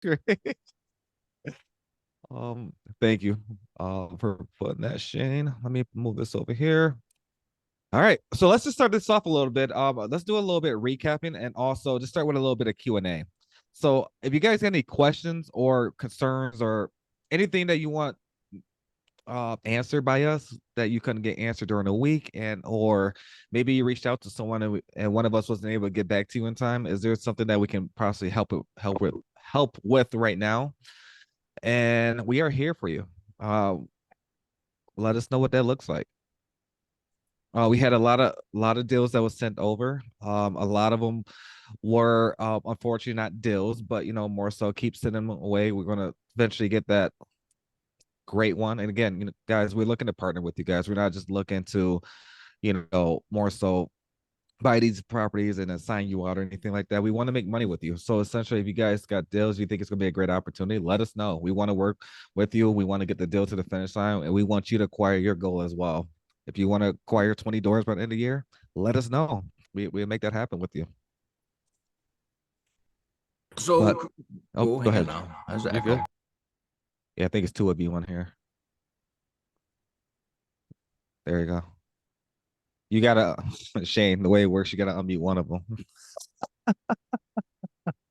Great. Thank you for putting that, Shane. Let me move this over here. All right, so let's just start this off a little bit. Let's do a little bit of recapping and also just start with a little bit of Q&A. So if you guys got any questions or concerns or anything that you want answered by us that you couldn't get answered during the week, and or maybe you reached out to someone and one of us wasn't able to get back to you in time, is there something that we can possibly help with right now? And we are here for you. Uh, let us know what that looks like. We had a lot of deals that was sent over. A lot of them were unfortunately not deals, but more so keep sending them away. We're gonna eventually get that great one. And again, guys, we're looking to partner with you guys. We're not just looking to, more so buy these properties and assign you out or anything like that. We want to make money with you. So essentially, if you guys got deals, you think it's gonna be a great opportunity, let us know. We want to work with you. We want to get the deal to the finish line, and we want you to acquire your goal as well. If you want to acquire 20 doors by the end of the year, let us know. We'll make that happen with you. But So, oh, go hang on ahead. now. How's that You're echo? good. Yeah, I think it's two of you on here. There you go. You gotta Shane, the way it works, you gotta unmute one of them.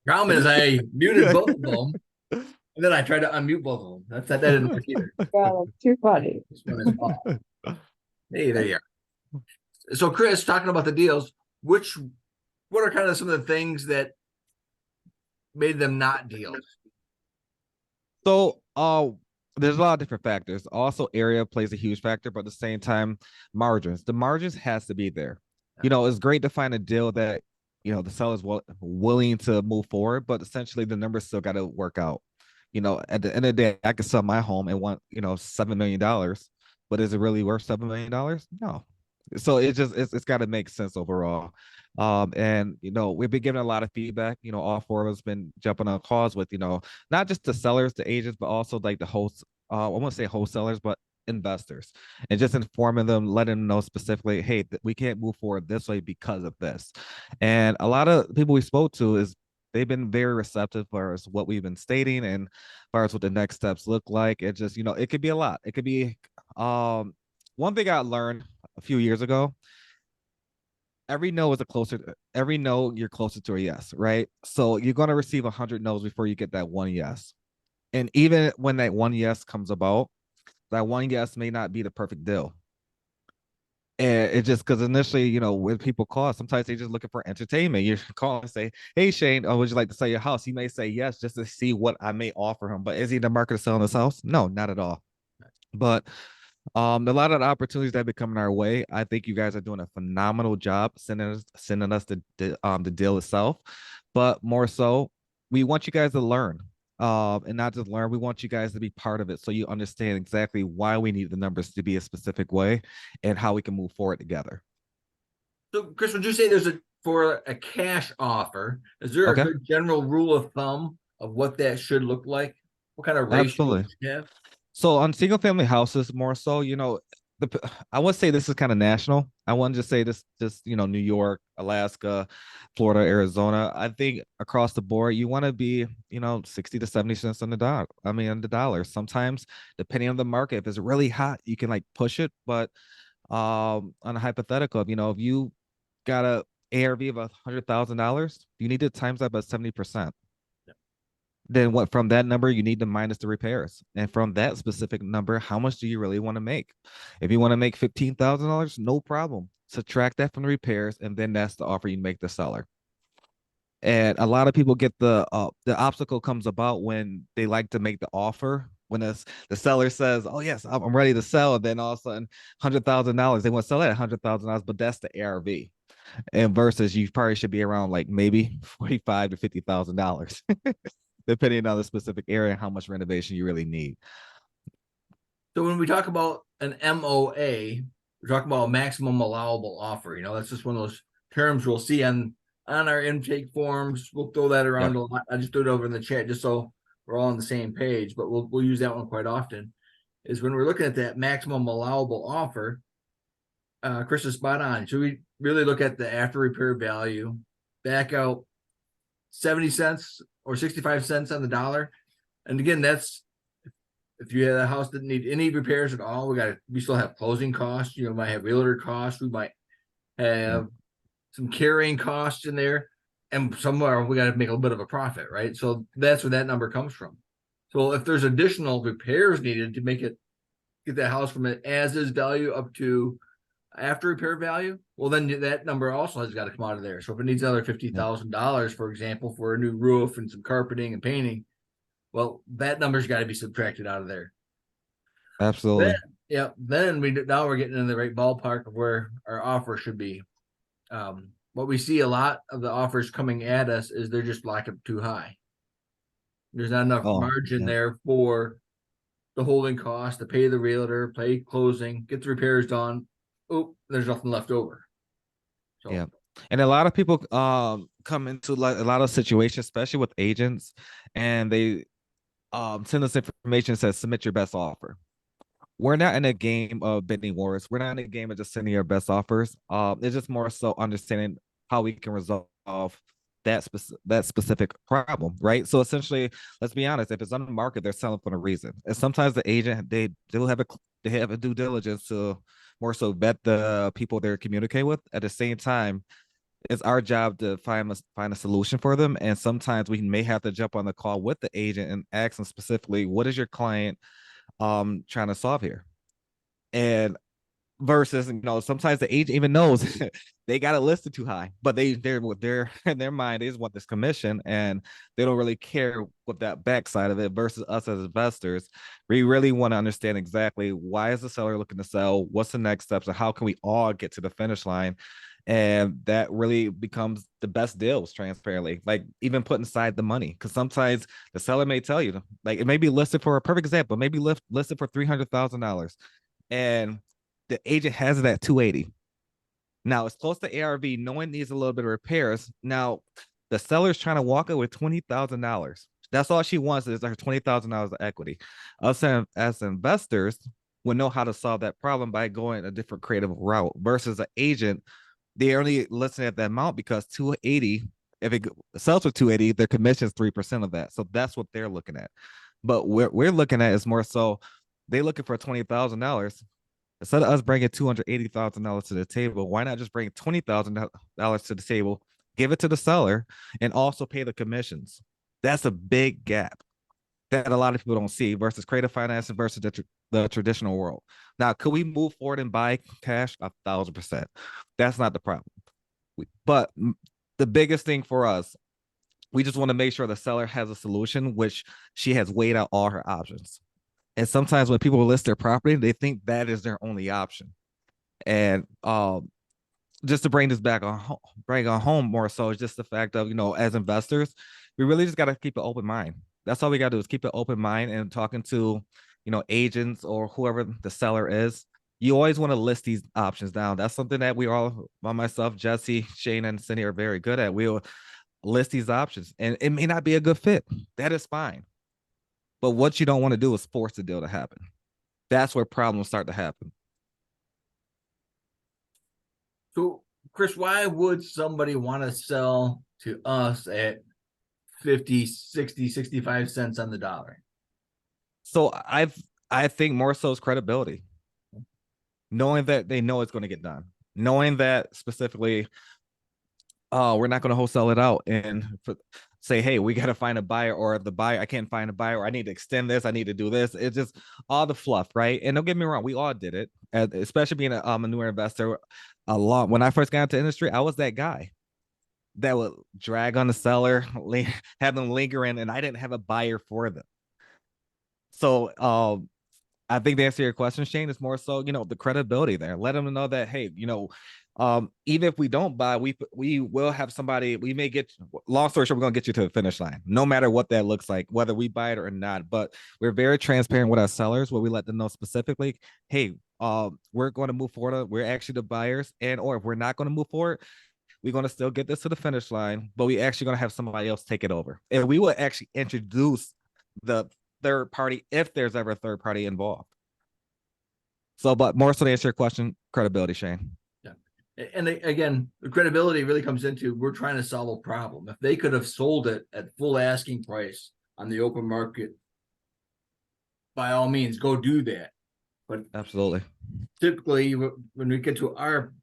Problem is, I muted both of them, and then I tried to unmute both of them. That didn't work either. Wow, that's too funny. This one is off. Hey, there you are. So, Chris, talking about the deals, what are kind of some of the things that made them not deals? So, there's a lot of different factors. Also, area plays a huge factor, but at the same time, margins. The margins has to be there. It's great to find a deal that the seller's willing to move forward, but essentially the numbers still got to work out. At the end of the day, I could sell my home and want $7 million, but is it really worth $7 million? No. So it's got to make sense overall. And we've been given a lot of feedback. All four of us been jumping on calls with not just the sellers, the agents, but also like the hosts. I won't say wholesalers, but investors, and just informing them, letting them know specifically, hey, we can't move forward this way because of this. And a lot of people we spoke to is they've been very receptive as far as what we've been stating and as far as what the next steps look like. It just it could be a lot. It could be one thing I learned a few years ago. Every no you're closer to a yes, right? So you're going to receive 100 no's before you get that one yes. And even when that one yes comes about, that one yes may not be the perfect deal. And it just because initially, when people call, sometimes they're just looking for entertainment. You call and say, "Hey, Shane, would you like to sell your house?" He may say yes just to see what I may offer him. But is he in the market of selling his house? No, not at all. But a lot of the opportunities that have been coming our way, I think you guys are doing a phenomenal job sending us the deal itself. But more so, we want you guys to learn. And not just learn, we want you guys to be part of it so you understand exactly why we need the numbers to be a specific way and how we can move forward together. So, Chris, would you say for a cash offer, is there a Okay. good general rule of thumb of what that should look like? What kind of ratio Absolutely. should you have? So on single family houses, more so, I would say this is kind of national. I wouldn't just say this, just New York, Alaska, Florida, Arizona. I think across the board, you want to be, 60 to 70 cents on the dollar. I mean, on the dollar. Sometimes, depending on the market, if it's really hot, you can like push it. But on a hypothetical, if you got a ARV of $100,000, you need to times that by 70%. Then what, from that number you need to minus the repairs, and from that specific number, how much do you really want to make? If you want to make $15,000, no problem, subtract that from the repairs, and then that's the offer you make the seller. And a lot of people get the obstacle comes about when they like to make the offer when the seller says, "Oh yes, I'm ready to sell," and then all of a sudden $100,000, they want to sell it at $100,000, but that's the ARV. And versus you probably should be around like maybe 45 to $50,000 depending on the specific area and how much renovation you really need. So when we talk about an MOA, we're talking about a maximum allowable offer. That's just one of those terms we'll see on our intake forms. We'll throw that around Yep. a lot. I just threw it over in the chat just so we're all on the same page, but we'll use that one quite often. Is when we're looking at that maximum allowable offer, Chris is spot on. Should we really look at the after repair value, back out 70 cents or 65 cents on the dollar. And again, that's if you had a house that didn't need any repairs at all, we still have closing costs. You know, might have realtor costs. We might Yeah, have some carrying costs in there, and somewhere we got to make a little bit of a profit, right? So that's where that number comes from. So if there's additional repairs needed to make it get that house from an as is value up to after repair value, well, then that number also has got to come out of there. So if it needs another yeah, $50,000, for example, for a new roof and some carpeting and painting, well, that number's got to be subtracted out of there. Then, absolutely. yeah, then now we're getting in the right ballpark of where our offer should be. What we see a lot of the offers coming at us is they're just locked up too high. There's not enough Oh, margin yeah, there for the holding cost to pay the realtor, pay closing, get the repairs done. Oh, there's nothing left over. yeah. So And a lot of people come into like a lot of situations, especially with agents, and they send us information that says submit your best offer. We're not in a game of bidding wars. We're not in a game of just sending your best offers. It's just more so understanding how we can resolve that specific problem, right? So essentially, let's be honest. If it's on the market, they're selling for a reason. And sometimes the agent they have a due diligence to more so vet the people they're communicate with. At the same time, it's our job to find a solution for them. And sometimes we may have to jump on the call with the agent and ask them specifically, what is your client trying to solve here? And versus, sometimes the agent even knows they got it listed too high, but they're in their mind, they just want this commission and they don't really care what that backside of it. Versus us as investors, we really want to understand exactly why is the seller looking to sell, what's the next steps, and how can we all get to the finish line. And that really becomes the best deals transparently, like even putting aside the money, because sometimes the seller may tell you, like, it may be listed for a perfect example, maybe listed for $300,000, and the agent has it at 280. Now it's close to ARV. No one needs a little bit of repairs. Now the seller's trying to walk away with $20,000. That's all she wants is her $20,000 of equity. Us as investors would know how to solve that problem by going a different creative route versus an agent. They only listen at that amount because 280. If it sells for 280, their commission is 3% of that. So that's what they're looking at. But what we're looking at is more so they're looking for $20,000. Instead of us bringing $280,000 to the table, why not just bring $20,000 to the table, give it to the seller, and also pay the commissions? That's a big gap that a lot of people don't see versus creative financing versus the traditional world. Now, could we move forward and buy cash? 1,000%. That's not the problem. But the biggest thing for us, we just want to make sure the seller has a solution, which she has weighed out all her options. And sometimes when people list their property, they think that is their only option. And just to bring this back on bring on home more so is just the fact of, as investors, we really just got to keep an open mind. That's all we got to do is keep an open mind and talking to, agents or whoever the seller is. You always want to list these options down. That's something that we all, by myself, Jesse, Shane, and Cindy are very good at. We'll list these options, and it may not be a good fit. That is fine. But what you don't want to do is force the deal to happen. That's where problems start to happen. So, Chris, why would somebody want to sell to us at 50, 60, 65 cents on the dollar? So I think more so is credibility, knowing that they know it's going to get done, knowing that specifically, we're not going to wholesale it out and say, hey, we got to find a buyer, or the buyer, I can't find a buyer, or I need to extend this, I need to do this. It's just all the fluff, right? And don't get me wrong, we all did it, especially being a newer investor. A lot when I first got into the industry, I was that guy that would drag on the seller, have them lingering, and I didn't have a buyer for them. So I think the answer to your question, Shane, is more so, the credibility there. Let them know that, hey, even if we don't buy, we will have somebody. We may get. Long story short, we're gonna get you to the finish line, no matter what that looks like, whether we buy it or not. But we're very transparent with our sellers, where we let them know specifically, hey, we're going to move forward. We're actually the buyers, and or if we're not going to move forward, we're going to still get this to the finish line, but we actually going to have somebody else take it over, and we will actually introduce the third party if there's ever a third party involved. So, but more so to answer your question, credibility, Shane. Yeah. And again, the credibility really comes into, we're trying to solve a problem. If they could have sold it at full asking price on the open market, by all means, go do that. But Absolutely. typically, when we get to our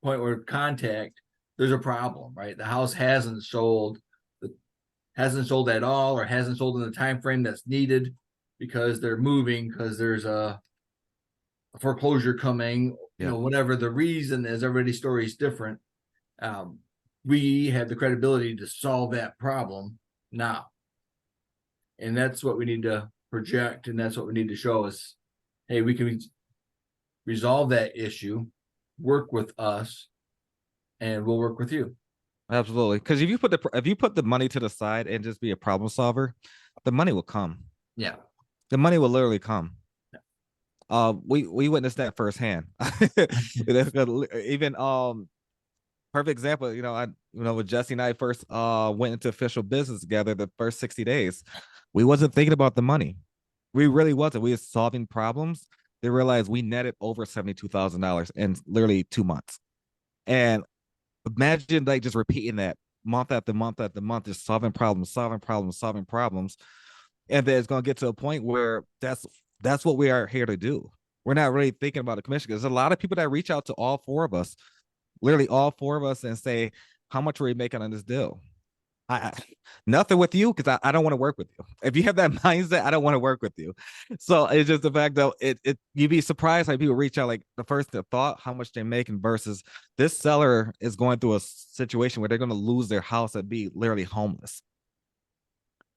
point where contact, there's a problem, right? The house hasn't sold at all, or hasn't sold in the time frame that's needed because they're moving, because there's a foreclosure coming, Yeah. whatever the reason is. Everybody's story is different. We have the credibility to solve that problem now, and that's what we need to project, and that's what we need to show is, hey, we can resolve that issue, work with us, and we'll work with you. Absolutely. Because if you put the money to the side and just be a problem solver, the money will come. Yeah. The money will literally come. We witnessed that firsthand. Even perfect example, when Jesse and I first went into official business together, the first 60 days, we wasn't thinking about the money. We really wasn't. We were solving problems. They realized we netted over $72,000 in literally 2 months. And imagine like just repeating that month after month after month, just solving problems, solving problems, solving problems. And then it's gonna get to a point where that's what we are here to do. We're not really thinking about the commission. There's a lot of people that reach out to all four of us, literally all four of us, and say, how much are we making on this deal? I nothing with you, because I don't want to work with you. If you have that mindset, I don't want to work with you. So it's just the fact that you'd be surprised how people reach out, like the first thought how much they're making versus this seller is going through a situation where they're going to lose their house and be literally homeless.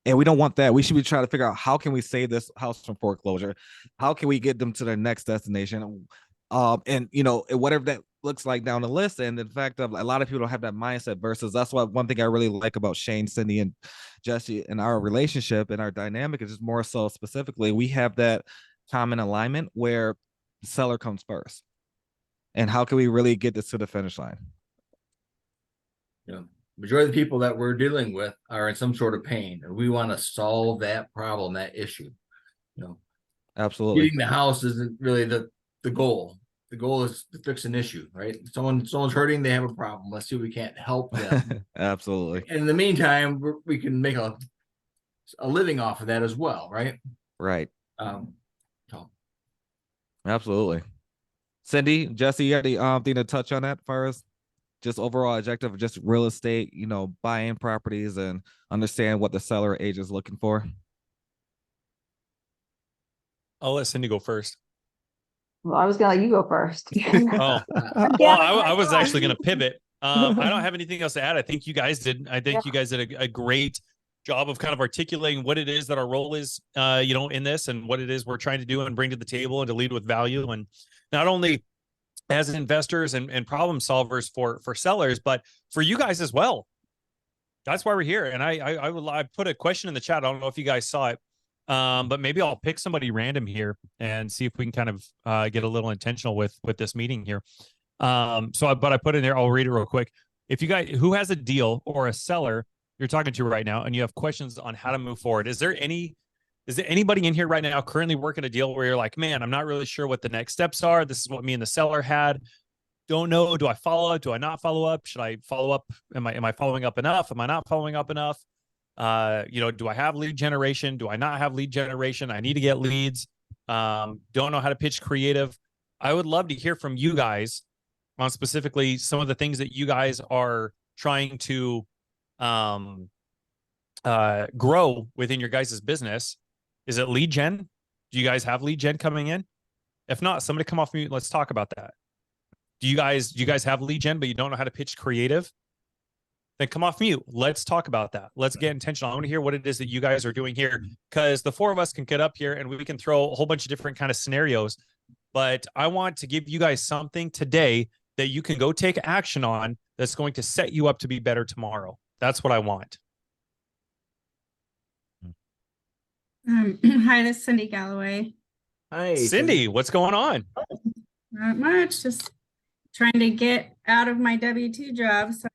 And we don't want that. We should be trying to figure out how can we save this house from foreclosure? How can we get them to their next destination? And whatever that looks like down the list. And the fact of a lot of people don't have that mindset versus that's why one thing I really like about Shane, Cindy, and Jesse and our relationship and our dynamic is just more so specifically, we have that common alignment where the seller comes first. And how can we really get this to the finish line? Majority of the people that we're dealing with are in some sort of pain, and we want to solve that problem, that issue. Absolutely. Getting the house isn't really the goal. The goal is to fix an issue, right? Someone's hurting, they have a problem. Let's see if we can't help them. Absolutely. And in the meantime, we can make a living off of that as well, right? Right. So. Absolutely. Cindy, Jesse, you got anything to touch on that as far as just overall objective of just real estate, buying properties and understand what the seller agent is looking for? I'll let Cindy go first. Well, I was gonna let you go first. Oh, well, I was actually going to pivot. I don't have anything else to add. I think you guys did. I think you guys did a great job of kind of articulating what it is that our role is, in this, and what it is we're trying to do and bring to the table and to lead with value. And not only as investors and problem solvers for sellers, but for you guys as well. That's why we're here. And I put a question in the chat. I don't know if you guys saw it. But maybe I'll pick somebody random here and see if we can kind of get a little intentional with this meeting here. But I put in there, I'll read it real quick. If you guys, who has a deal or a seller you're talking to right now, and you have questions on how to move forward, is there anybody in here right now currently working a deal where you're like, man, I'm not really sure what the next steps are. This is what me and the seller had. Don't know. Do I follow up? Do I not follow up? Should I follow up? Am I following up enough? Am I not following up enough? Do I have lead generation? Do I not have lead generation? I need to get leads. Don't know how to pitch creative. I would love to hear from you guys on specifically some of the things that you guys are trying to grow within your guys' business. Is it lead gen? Do you guys have lead gen coming in? If not, somebody come off mute. Let's talk about that. Do you guys have lead gen, but you don't know how to pitch creative? Then come off mute. Let's talk about that. Let's get intentional. I want to hear what it is that you guys are doing here, because the four of us can get up here and we can throw a whole bunch of different kind of scenarios. But I want to give you guys something today that you can go take action on that's going to set you up to be better tomorrow. That's what I want. Hi, this is Cindy Galloway. Hi, Cindy, what's going on? Not much, just trying to get out of my W-2 job. So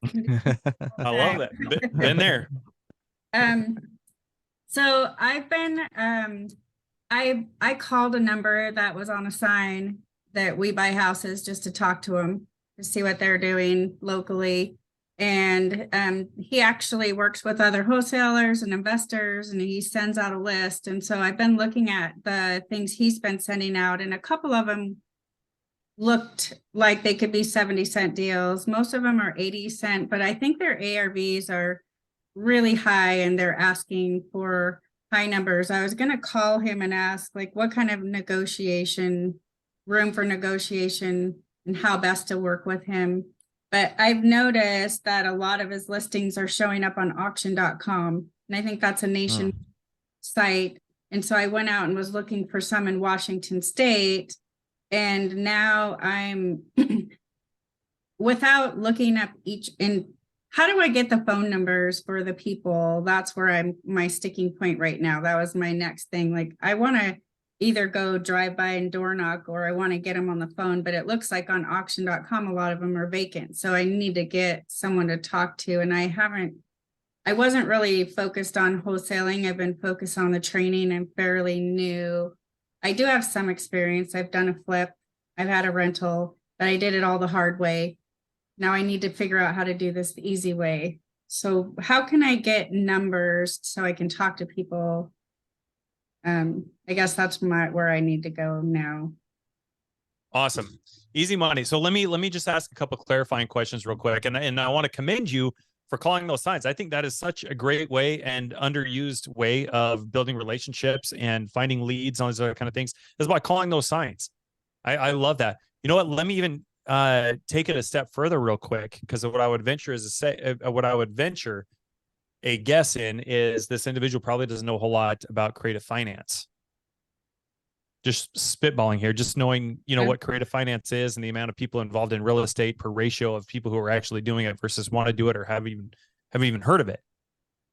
I love it. Been there. So I've been, I called a number that was on a sign that we buy houses just to talk to them. to see what they're doing locally. And he actually works with other wholesalers and investors, and he sends out a list. And so I've been looking at the things he's been sending out, and a couple of them looked like they could be 70-cent deals. Most of them are 80-cent, but I think their ARVs are really high and they're asking for high numbers. I was going to call him and ask, like, what kind of room for negotiation, and how best to work with him. But I've noticed that a lot of his listings are showing up on auction.com. And I think that's a nation site. And so I went out and was looking for some in Washington State. And now I'm without looking up how do I get the phone numbers for the people? That's where my sticking point right now. That was my next thing. Like, I want to either go drive by and door knock, or I want to get them on the phone, but it looks like on auction.com, a lot of them are vacant. So I need to get someone to talk to. And I wasn't really focused on wholesaling. I've been focused on the training. I'm fairly new. I do have some experience. I've done a flip. I've had a rental, but I did it all the hard way. Now I need to figure out how to do this the easy way. So how can I get numbers so I can talk to people? I guess that's where I need to go now. Awesome. Easy money. So let me just ask a couple of clarifying questions real quick. And I want to commend you for calling those signs. I think that is such a great way and underused way of building relationships and finding leads, all those other kind of things, is by calling those signs. I love that. You know what? Let me even take it a step further real quick, because what I would venture a guess in is this individual probably doesn't know a whole lot about creative finance. Just spitballing here, just knowing, what creative finance is and the amount of people involved in real estate per ratio of people who are actually doing it versus want to do it or haven't even heard of it.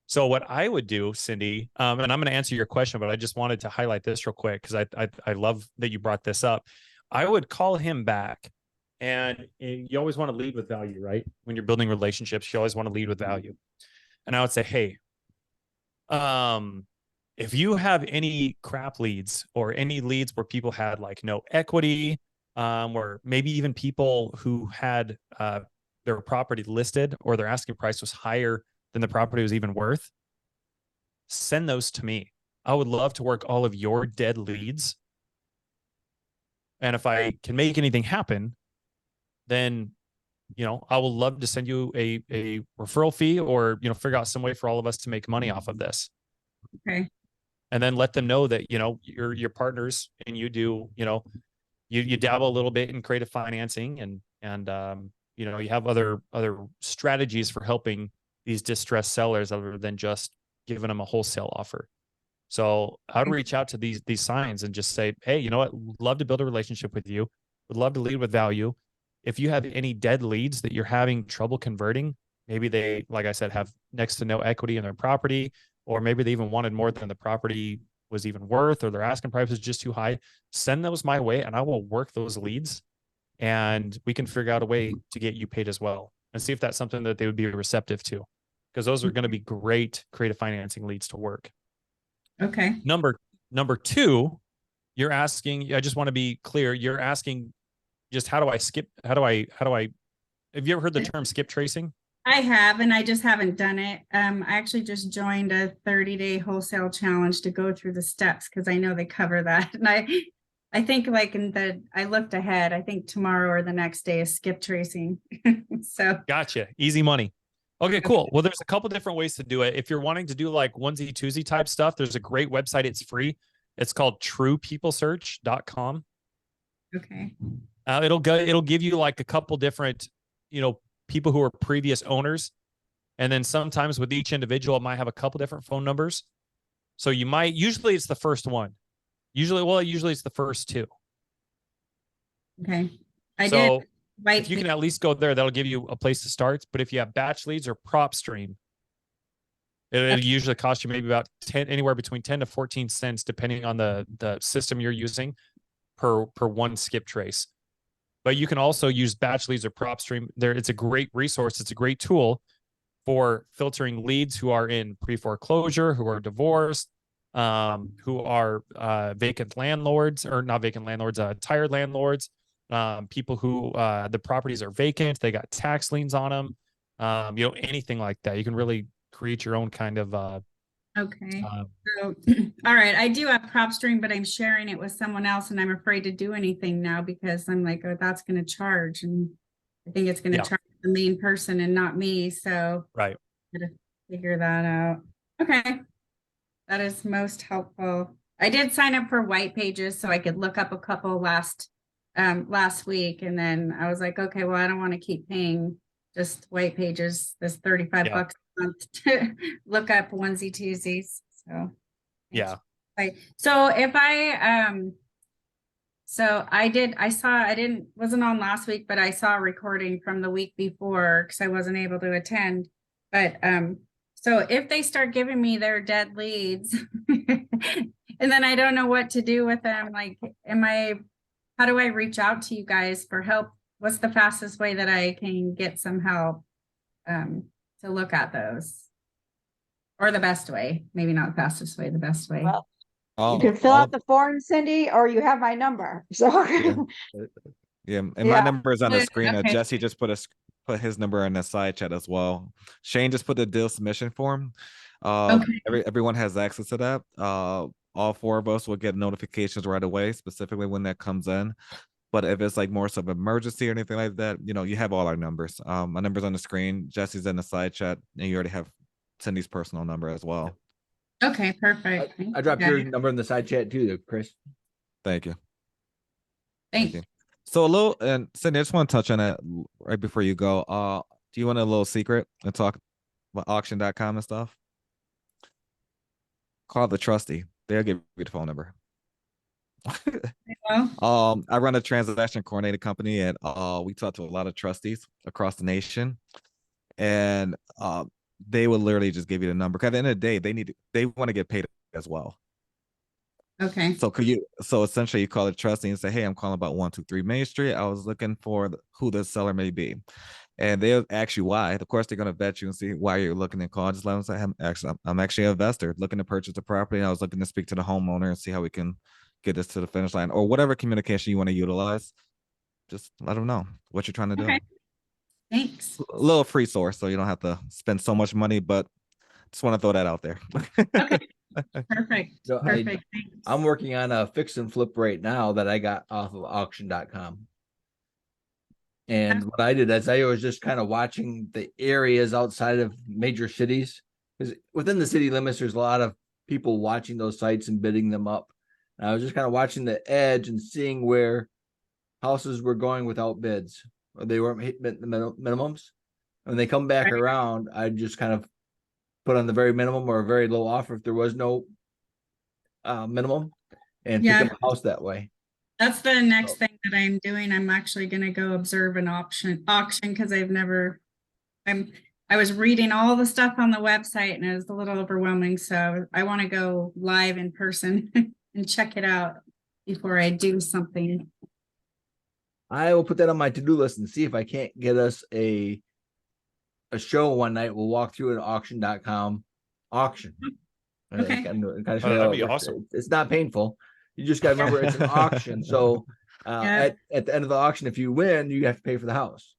So what I would do, Cindy, and I'm going to answer your question, but I just wanted to highlight this real quick because I love that you brought this up. I would call him back, and you always want to lead with value, right? When you're building relationships, you always want to lead with value. And I would say, hey, if you have any crap leads or any leads where people had like no equity, or maybe even people who had their property listed or their asking price was higher than the property was even worth, send those to me. I would love to work all of your dead leads. And if I can make anything happen, then, I will love to send you a referral fee, or, figure out some way for all of us to make money off of this. Okay. And then let them know that, you're partners and you do, you dabble a little bit in creative financing, and you have other strategies for helping these distressed sellers other than just giving them a wholesale offer. So I'd reach out to these signs and just say, hey, you know what? Love to build a relationship with you. Would love to lead with value. If you have any dead leads that you're having trouble converting, maybe they, like I said, have next to no equity in their property, or maybe they even wanted more than the property was even worth, or their asking price is just too high, send those my way and I will work those leads, and we can figure out a way to get you paid as well, and see if that's something that they would be receptive to, because those are going to be great creative financing leads to work. Okay. Number two, you're asking, I just want to be clear. You're asking just have you ever heard the term skip tracing? I have, and I just haven't done it. I actually just joined a 30-day wholesale challenge to go through the steps, because I know they cover that. And I think I looked ahead, I think tomorrow or the next day is skip tracing. So gotcha. Easy money. Okay, cool. Well, there's a couple different ways to do it. If you're wanting to do like onesie twosie type stuff, there's a great website. It's free. It's called truepeoplesearch.com. Okay. It'll give you like a couple different, people who are previous owners. And then sometimes with each individual, it might have a couple different phone numbers. So usually it's the first one. Usually it's the first two. Okay. If you can at least go there, that'll give you a place to start. But if you have batch leads or prop stream, it'll usually cost you maybe about anywhere between 10 to 14 cents, depending on the system you're using per one skip trace. But you can also use batch leads or prop stream. It's a great resource. It's a great tool for filtering leads who are in pre-foreclosure, who are divorced, who are vacant landlords, or not vacant landlords, tired landlords, people who the properties are vacant, they got tax liens on them, anything like that. You can really create your own kind of Okay. So, all right. I do have PropStream, but I'm sharing it with someone else, and I'm afraid to do anything now because I'm like, oh, that's going to charge, and I think it's going to charge the main person and not me. So right. Gotta figure that out. Okay. That is most helpful. I did sign up for White Pages so I could look up a couple last week. And then I was like, okay, well, I don't want to keep paying just White Pages, this 35 bucks a month to look up onesie twosies. So yeah. So if I wasn't on last week, but I saw a recording from the week before because I wasn't able to attend. But so if they start giving me their dead leads and then I don't know what to do with them, like, how do I reach out to you guys for help? What's the fastest way that I can get some help to look at those? Or the best way, maybe not the fastest way, the best way. Well, you can fill out the form, Cindy, or you have my number. So and my number is on the screen. Okay. Jesse just put his number in the side chat as well. Shane just put the deal submission form. Everyone has access to that. All four of us will get notifications right away, specifically when that comes in. But if it's like more so of emergency or anything like that, you have all our numbers. My number's on the screen. Jesse's in the side chat, and you already have Cindy's personal number as well. Okay, perfect. I dropped your number in the side chat too, Chris. Thank you. Thank you. So and Cindy, I just want to touch on that right before you go. Do you want a little secret and talk about auction.com and stuff? Call the trustee. They'll give you the phone number. I run a transaction coordinator company, and we talk to a lot of trustees across the nation, and they will literally just give you the number. Because at the end of the day, they want to get paid as well. Okay. So essentially you call the trustee and say, hey, I'm calling about 123 Main Street. I was looking for who the seller may be. And they'll ask you why. Of course, they're going to vet you and see why you're looking to call. Just let them say, I'm actually an investor looking to purchase the property. And I was looking to speak to the homeowner and see how we can get this to the finish line, or whatever communication you want to utilize. Just let them know what you're trying to do. Thanks. A little free source, so you don't have to spend so much money, but just want to throw that out there. Okay. Perfect. So Perfect. I'm working on a fix and flip right now that I got off of auction.com. And what I did is I was just kind of watching the areas outside of major cities, because within the city limits, there's a lot of people watching those sites and bidding them up. And I was just kind of watching the edge and seeing where houses were going without bids, or they weren't hitting the minimums. And when they come back around, I just kind of put on the very minimum or a very low offer if there was no minimum, and pick up a house that way. That's the next thing that I'm doing. I'm actually going to go observe an auction because I was reading all the stuff on the website and it was a little overwhelming. So I want to go live in person and check it out before I do something. I will put that on my to-do list and see if I can't get us a show one night. We'll walk through an auction.com auction. Okay. That'd be awesome. It's not painful. You just got to remember it's an auction. So at the end of the auction, if you win, you have to pay for the house.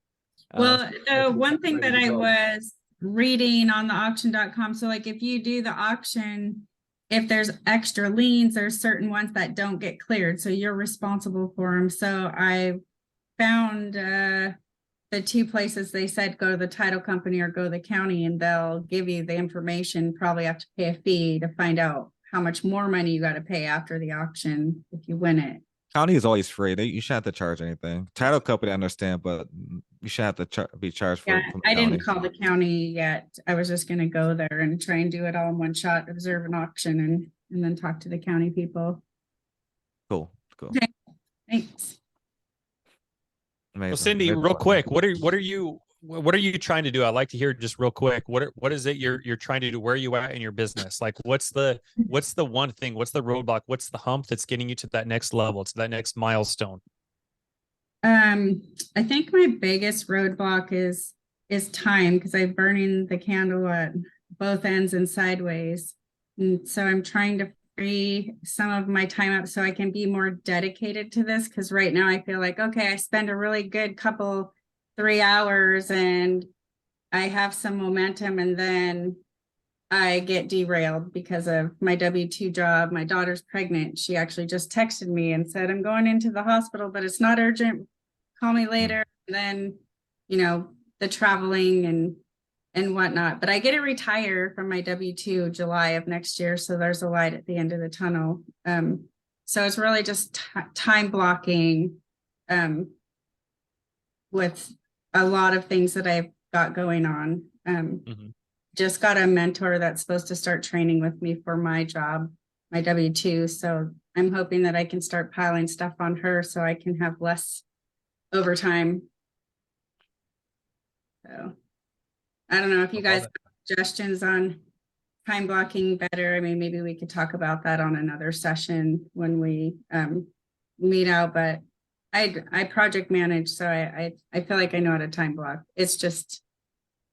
Well, the one thing that I was reading on the auction.com, so like if you do the auction, if there's extra liens, there's certain ones that don't get cleared. So you're responsible for them. So I found the two places they said go to the title company or go to the county, and they'll give you the information. Probably have to pay a fee to find out how much more money you got to pay after the auction if you win it. County is always free. You shouldn't have to charge anything. Title company, I understand, but you should have to be charged for it. I didn't call the county yet. I was just going to go there and try and do it all in one shot, observe an auction, and then talk to the county people. Cool. Okay. Thanks. Amazing. Well, Cindy, real quick, what are you trying to do? I'd like to hear just real quick. What is it you're trying to do? Where are you at in your business? Like, what's the one thing? What's the roadblock? What's the hump that's getting you to that next level, to that next milestone? I think my biggest roadblock is time, because I'm burning the candle at both ends and sideways. And so I'm trying to free some of my time up so I can be more dedicated to this. Cause right now I feel like, okay, I spend a really good 3 hours and I have some momentum, and then I get derailed because of my W-2 job. My daughter's pregnant. She actually just texted me and said, I'm going into the hospital, but it's not urgent. Call me later. And then, the traveling and whatnot. But I get to retire from my W-2 July of next year. So there's a light at the end of the tunnel. So it's really just time blocking with a lot of things that I've got going on. Just got a mentor that's supposed to start training with me for my job, my W-2. So I'm hoping that I can start piling stuff on her so I can have less overtime. So I don't know if you guys have suggestions on time blocking better. I mean, maybe we could talk about that on another session when we meet out, but I project manage, so I feel like I know how to time block. It's just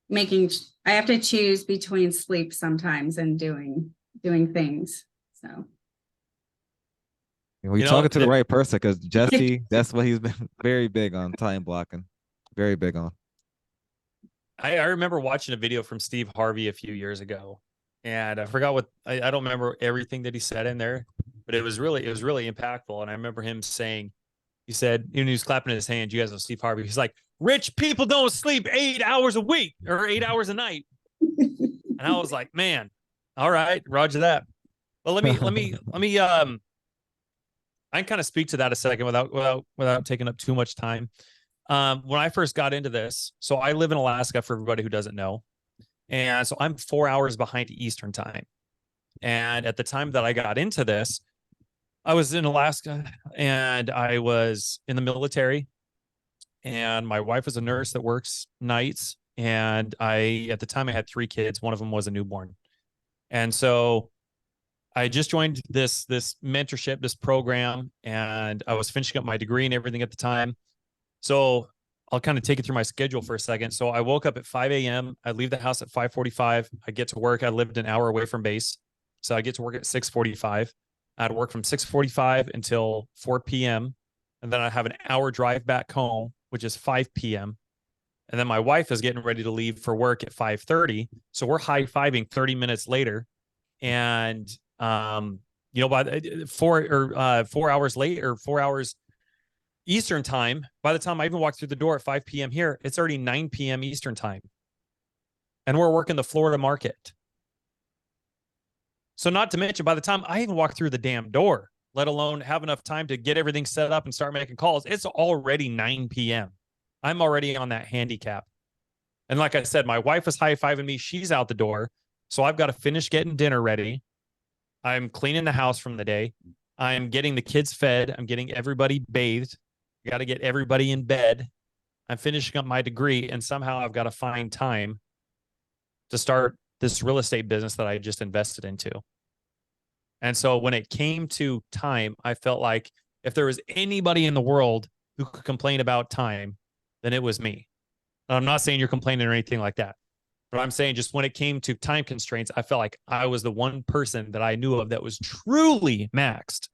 I have to choose between sleep sometimes and doing things. So You're talking to the right person, because Jesse, that's what he's been very big on, time blocking. Very big on. I remember watching a video from Steve Harvey a few years ago, and I forgot I don't remember everything that he said in there, but it was really impactful. And I remember him saying, he said, he was clapping his hands. You guys know Steve Harvey. He's like, rich people don't sleep 8 hours a week or 8 hours a night. And I was like, man, all right, roger that. Well, let me I can kind of speak to that a second without taking up too much time. When I first got into this, so I live in Alaska for everybody who doesn't know. And so I'm 4 hours behind Eastern time. And at the time that I got into this, I was in Alaska and I was in the military, and my wife was a nurse that works nights. And at the time I had 3 kids. One of them was a newborn. And so I just joined this mentorship, this program, and I was finishing up my degree and everything at the time. So I'll kind of take it through my schedule for a second. So I woke up at 5 a.m. I leave the house at 5:45. I get to work. I lived an hour away from base. So I get to work at 6:45. I'd work from 6:45 until 4 p.m. And then I have an hour drive back home, which is 5 p.m. And then my wife is getting ready to leave for work at 5:30. So we're high-fiving 30 minutes later. And, by 4 hours late, or 4 hours Eastern time, by the time I even walk through the door at 5 p.m. here, it's already 9 p.m. Eastern time. And we're working the Florida market. So not to mention, by the time I even walk through the damn door, let alone have enough time to get everything set up and start making calls, it's already 9 p.m. I'm already on that handicap. And like I said, my wife is high-fiving me. She's out the door. So I've got to finish getting dinner ready. I'm cleaning the house from the day. I'm getting the kids fed. I'm getting everybody bathed. I got to get everybody in bed. I'm finishing up my degree, and somehow I've got to find time to start this real estate business that I just invested into. And so when it came to time, I felt like if there was anybody in the world who could complain about time, then it was me. And I'm not saying you're complaining or anything like that, but I'm saying just when it came to time constraints, I felt like I was the one person that I knew of that was truly maxed.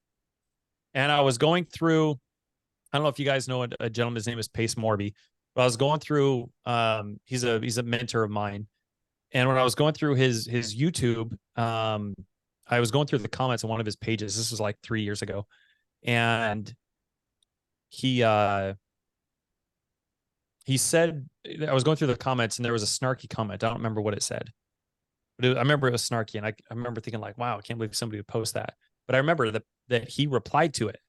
And I was going through, I don't know if you guys know a gentleman's name is Pace Morby, but I was going through, he's a mentor of mine. And when I was going through his YouTube, I was going through the comments on one of his pages. This was like 3 years ago. And he said, I was going through the comments and there was a snarky comment. I don't remember what it said, but I remember it was snarky. And I remember thinking like, wow, I can't believe somebody would post that. But I remember that he replied to it.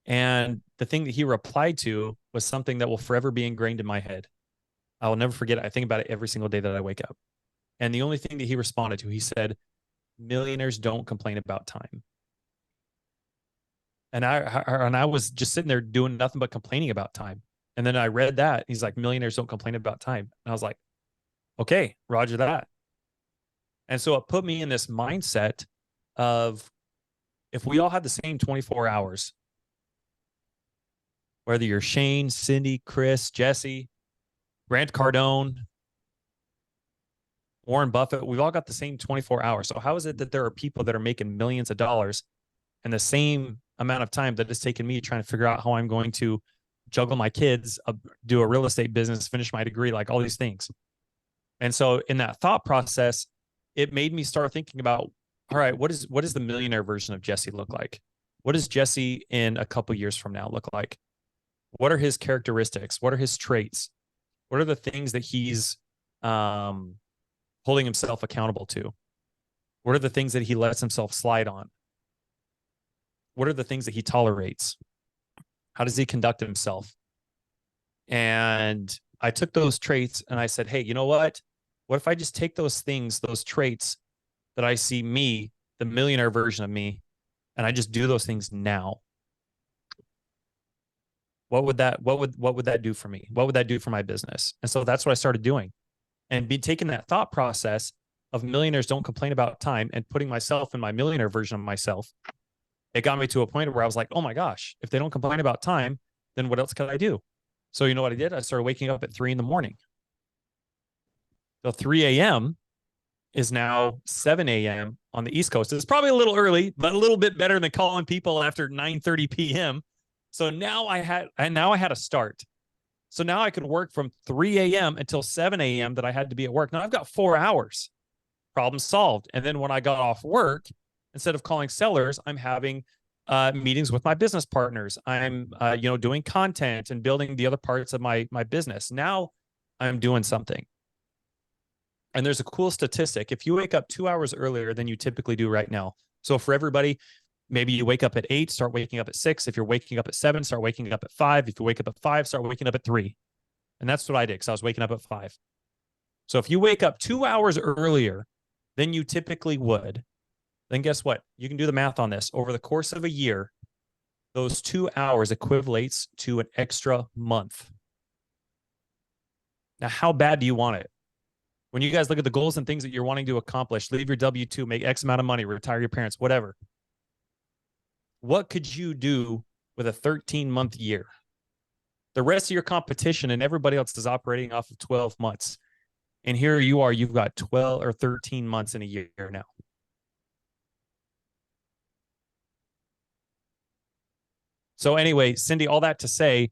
And the thing that he replied to was something that will forever be ingrained in my head. I will never forget it. I think about it every single day that I wake up. And the only thing that he responded to, he said, millionaires don't complain about time. And I was just sitting there doing nothing but complaining about time. And then I read that. He's like, millionaires don't complain about time. And I was like, okay, roger that. And so it put me in this mindset of, if we all had the same 24 hours, whether you're Shane, Cindy, Chris, Jesse, Grant Cardone, Warren Buffett, we've all got the same 24 hours. So how is it that there are people that are making millions of dollars in the same amount of time that it's taken me trying to figure out how I'm going to juggle my kids, do a real estate business, finish my degree, like all these things. And so in that thought process, it made me start thinking about, all right, what is the millionaire version of Jesse look like? What does Jesse in a couple years from now look like? What are his characteristics? What are his traits? What are the things that he's holding himself accountable to? What are the things that he lets himself slide on? What are the things that he tolerates? How does he conduct himself? And I took those traits and I said, hey, you know what? What if I just take those things, those traits that I see me, the millionaire version of me, and I just do those things now? What would that do for me? What would that do for my business? And so that's what I started doing, and be taking that thought process of millionaires don't complain about time and putting myself in my millionaire version of myself. It got me to a point where I was like, oh my gosh, if they don't complain about time, then what else could I do? So you know what I did? I started waking up at 3 a.m. So 3 a.m. is now 7 a.m. on the East Coast. It's probably a little early, but a little bit better than calling people after 9:30 p.m. So now I had a start. So now I could work from 3 a.m. until 7 a.m. that I had to be at work. Now I've got 4 hours. Problem solved. And then when I got off work, instead of calling sellers, I'm having meetings with my business partners. I'm doing content and building the other parts of my business. Now I'm doing something. And there's a cool statistic. If you wake up 2 hours earlier than you typically do right now. So for everybody, maybe you wake up at 8, start waking up at 6. If you're waking up at 7, start waking up at 5. If you wake up at 5, start waking up at 3. And that's what I did, because I was waking up at 5. So if you wake up 2 hours earlier than you typically would, then guess what? You can do the math on this. Over the course of a year, those 2 hours equivalates to an extra month. Now, how bad do you want it? When you guys look at the goals and things that you're wanting to accomplish, leave your W-2, make X amount of money, retire your parents, whatever. What could you do with a 13-month year? The rest of your competition and everybody else is operating off of 12 months. And here you are, you've got 12 or 13 months in a year now. So anyway, Cindy, all that to say,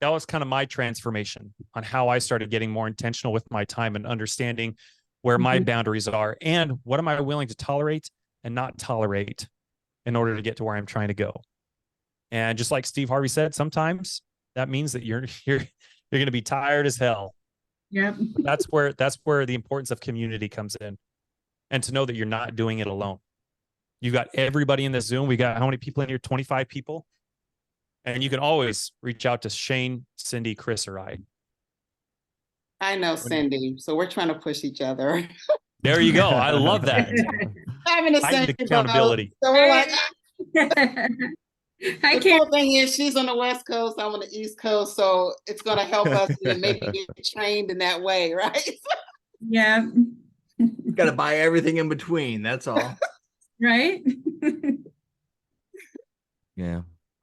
that was kind of my transformation on how I started getting more intentional with my time and understanding where my boundaries are and what am I willing to tolerate and not tolerate in order to get to where I'm trying to go. And just like Steve Harvey said, sometimes that means that you're going to be tired as hell. Yep. That's where the importance of community comes in, and to know that you're not doing it alone. You got everybody in this Zoom. We got how many people in here? 25 people. And you can always reach out to Shane, Cindy, Chris, or I. I know Cindy, so we're trying to push each other. There you go. I love that. Having the same accountability. So we're like, I the can't. cool thing is she's on the West Coast, I'm on the East Coast, so it's going to help us to maybe get trained in that way, right? Yeah. Got to buy everything in between. That's all. Right. Yeah.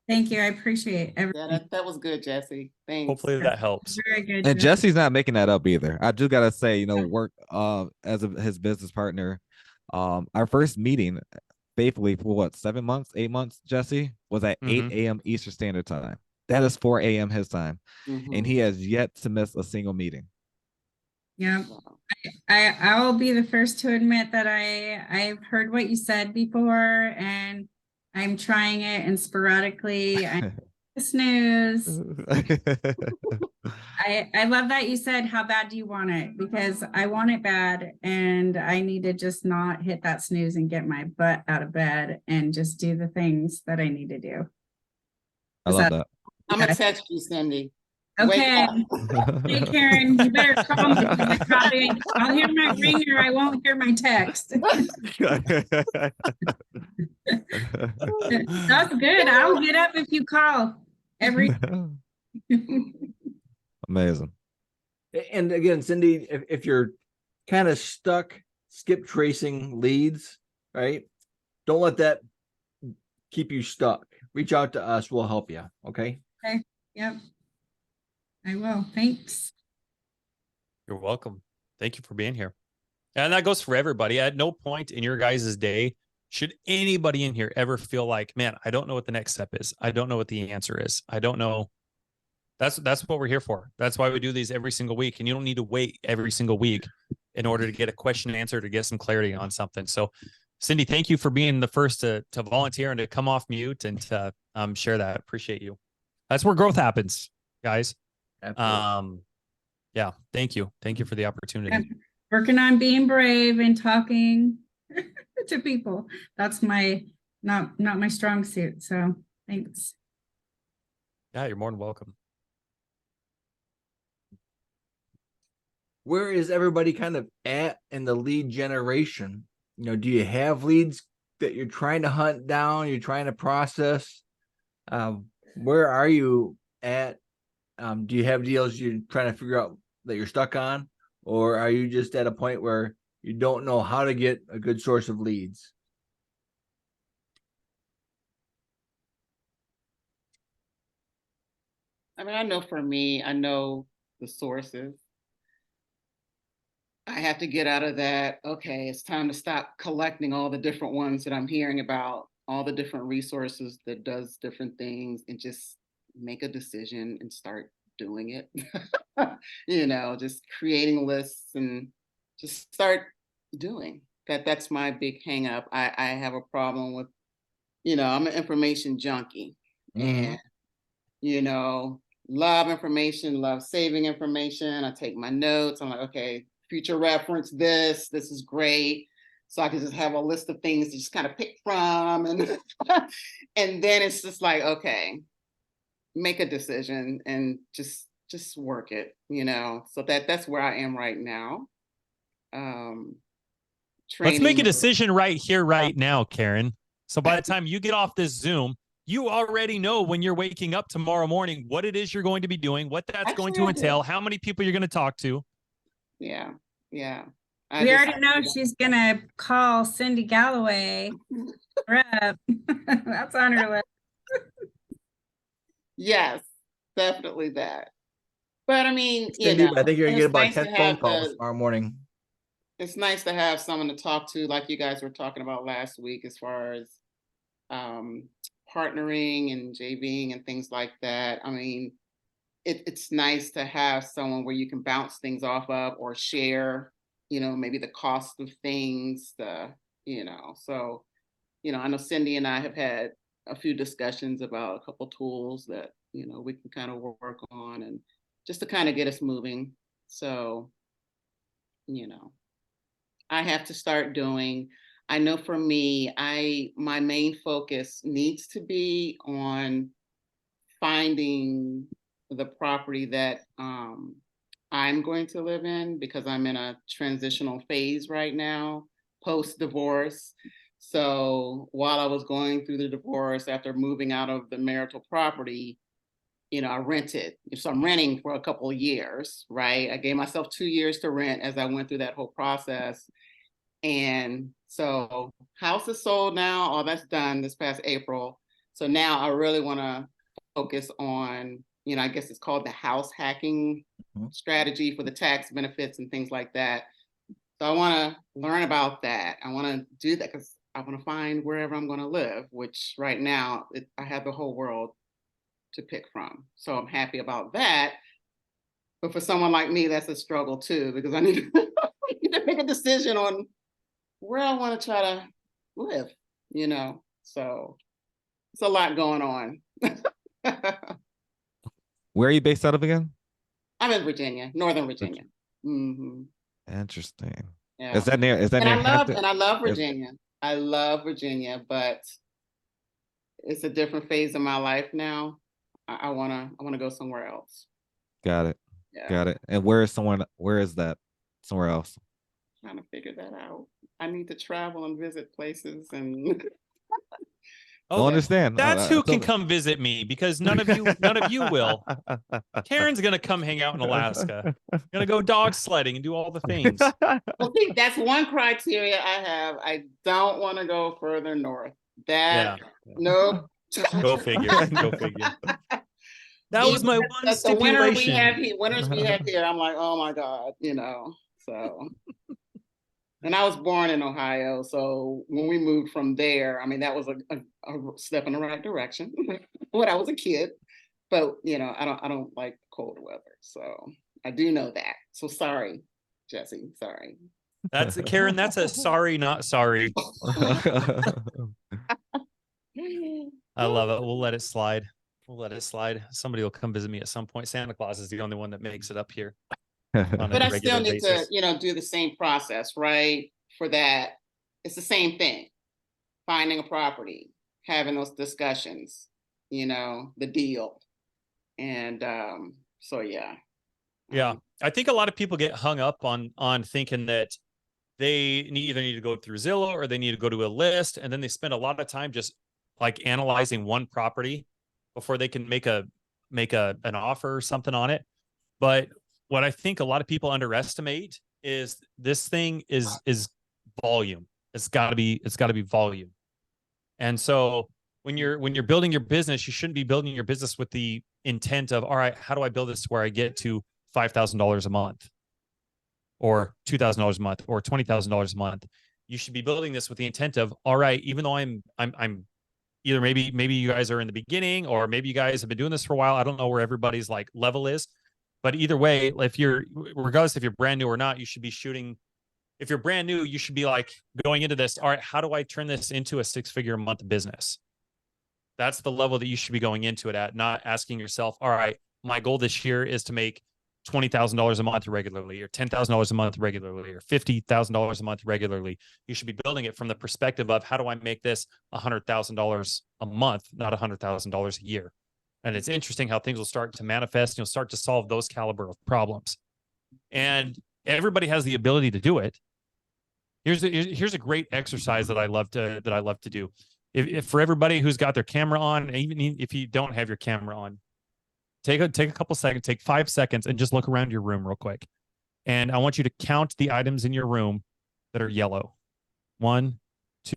Thank you. I appreciate everything. Yeah, that was good, Jesse. Thanks. Hopefully that helps. Very good. And Jesse's not making that up either. I just gotta say, work as his business partner. Our first meeting faithfully for what, 7 months, 8 months, Jesse, was at 8 a.m. Eastern Standard Time. That is 4 a.m. his time. And he has yet to miss a single meeting. Yeah. I'll be the first to admit that I've heard what you said before, and I'm trying it, and sporadically I snooze. I love that you said, how bad do you want it? Because I want it bad, and I need to just not hit that snooze and get my butt out of bed and just do the things that I need to do. I love that. I'm going to text you, Cindy. Okay. Hey, Karen, you better call me. I'll hear my ringer. I won't hear my text. That's good. I'll get up if you call. Amazing. And again, Cindy, if you're kind of stuck, skip tracing leads, right? Don't let that keep you stuck. Reach out to us. We'll help you. Okay. Okay. Yep. I will. Thanks. You're welcome. Thank you for being here. And that goes for everybody. At no point in your guys' day should anybody in here ever feel like, man, I don't know what the next step is. I don't know what the answer is. I don't know. That's what we're here for. That's why we do these every single week. And you don't need to wait every single week in order to get a question answered or get some clarity on something. So, Cindy, thank you for being the first to volunteer and to come off mute and to share that. Appreciate you. That's where growth happens, guys. Absolutely. Yeah, thank you. Thank you for the opportunity. I'm working on being brave and talking to people. That's not my strong suit. So thanks. Yeah, you're more than welcome. Where is everybody kind of at in the lead generation? Do you have leads that you're trying to hunt down, you're trying to process? Where are you at? Do you have deals you're trying to figure out that you're stuck on? Or are you just at a point where you don't know how to get a good source of leads? I mean, I know for me, I know the sources. I have to get out of that. Okay, it's time to stop collecting all the different ones that I'm hearing about, all the different resources that does different things, and just make a decision and start doing it. Just creating lists and just start doing that. That's my big hang up. I have a problem with, I'm an information junkie. And love information, love saving information. I take my notes. I'm like, okay, future reference this is great. So I can just have a list of things to just kind of pick from. And and then it's just like, okay, make a decision and just work it, So that's where I am right now. Let's make a Training. decision right here, right now, Karen. So by the time you get off this Zoom, you already know when you're waking up tomorrow morning what it is you're going to be doing, what that's going to entail, how many people you're going to talk to. Yeah. We already know she's gonna call Cindy Galloway rep. That's on her list. Yes, definitely that. But I mean, Cindy, I think you're gonna get about nice 10 phone calls tomorrow morning. It's nice to have someone to talk to, like you guys were talking about last week, as far as partnering and JVing and things like that. I mean, it's nice to have someone where you can bounce things off of or share, maybe the cost of things, so, I know Cindy and I have had a few discussions about a couple tools that, we can kind of work on and just to kind of get us moving. So, I have to start doing. I know for me, my main focus needs to be on finding the property that I'm going to live in, because I'm in a transitional phase right now, post-divorce. So while I was going through the divorce, after moving out of the marital property, I rented. So I'm renting for a couple of years, right? I gave myself 2 years to rent as I went through that whole process. And so house is sold now. All that's done this past April. So now I really want to focus on, I guess it's called the house hacking strategy for the tax benefits and things like that. So I want to learn about that. I want to do that because I want to find wherever I'm going to live, which right now I have the whole world to pick from. So I'm happy about that. But for someone like me, that's a struggle too, because I need to make a decision on where I want to try to live, so it's a lot going on. Where are you based out of again? I'm in Virginia, Northern Virginia. Mm-hmm. Interesting. Yeah. Is that near Hampton? I love Virginia. I love Virginia, but it's a different phase of my life now. I wanna go somewhere else. Got it. Yeah. Got it. And where is that? Somewhere else. Trying to figure that out. I need to travel and visit places and Don't understand. That's who can come visit me, because none of you will. Karen's gonna come hang out in Alaska. Gonna go dog sledding and do all the things. Well, see, that's one criteria I have. I don't want to go further north. Nope. Go figure. Go figure. That was my one stipulation. Winters we have here, I'm like, oh my God, so And I was born in Ohio, so when we moved from there, I mean, that was a step in the right direction when I was a kid. But I don't like cold weather, so I do know that. So sorry, Jesse. Sorry. That's Karen. That's a sorry, not sorry. I love it. We'll let it slide. We'll let it slide. Somebody will come visit me at some point. Santa Claus is the only one that makes it up here. But I still need basis. to, do the same process, right? For that, it's the same thing. Finding a property, having those discussions, the deal. And so yeah. Yeah. I think a lot of people get hung up on thinking that they either need to go through Zillow or they need to go to a list, and then they spend a lot of time just like analyzing one property before they can make an offer or something on it. But what I think a lot of people underestimate is this thing is volume. It's got to be volume. And so when you're building your business, you shouldn't be building your business with the intent of, all right, how do I build this where I get to $5,000 a month or $2,000 a month or $20,000 a month? You should be building this with the intent of, all right, even though I'm either maybe you guys are in the beginning, or maybe you guys have been doing this for a while. I don't know where everybody's like level is, but either way, regardless if you're brand new or not, you should be shooting. If you're brand new, you should be like going into this, all right, how do I turn this into a 6-figure a month business? That's the level that you should be going into it at, not asking yourself, all right, my goal this year is to make $20,000 a month regularly, or $10,000 a month regularly, or $50,000 a month regularly. You should be building it from the perspective of, how do I make this $100,000 a month, not $100,000 a year? And it's interesting how things will start to manifest. You'll start to solve those caliber of problems, and everybody has the ability to do it. Here's a great exercise that I love to do. If for everybody who's got their camera on, even if you don't have your camera on, take a couple seconds, take 5 seconds, and just look around your room real quick. And I want you to count the items in your room that are yellow. 1,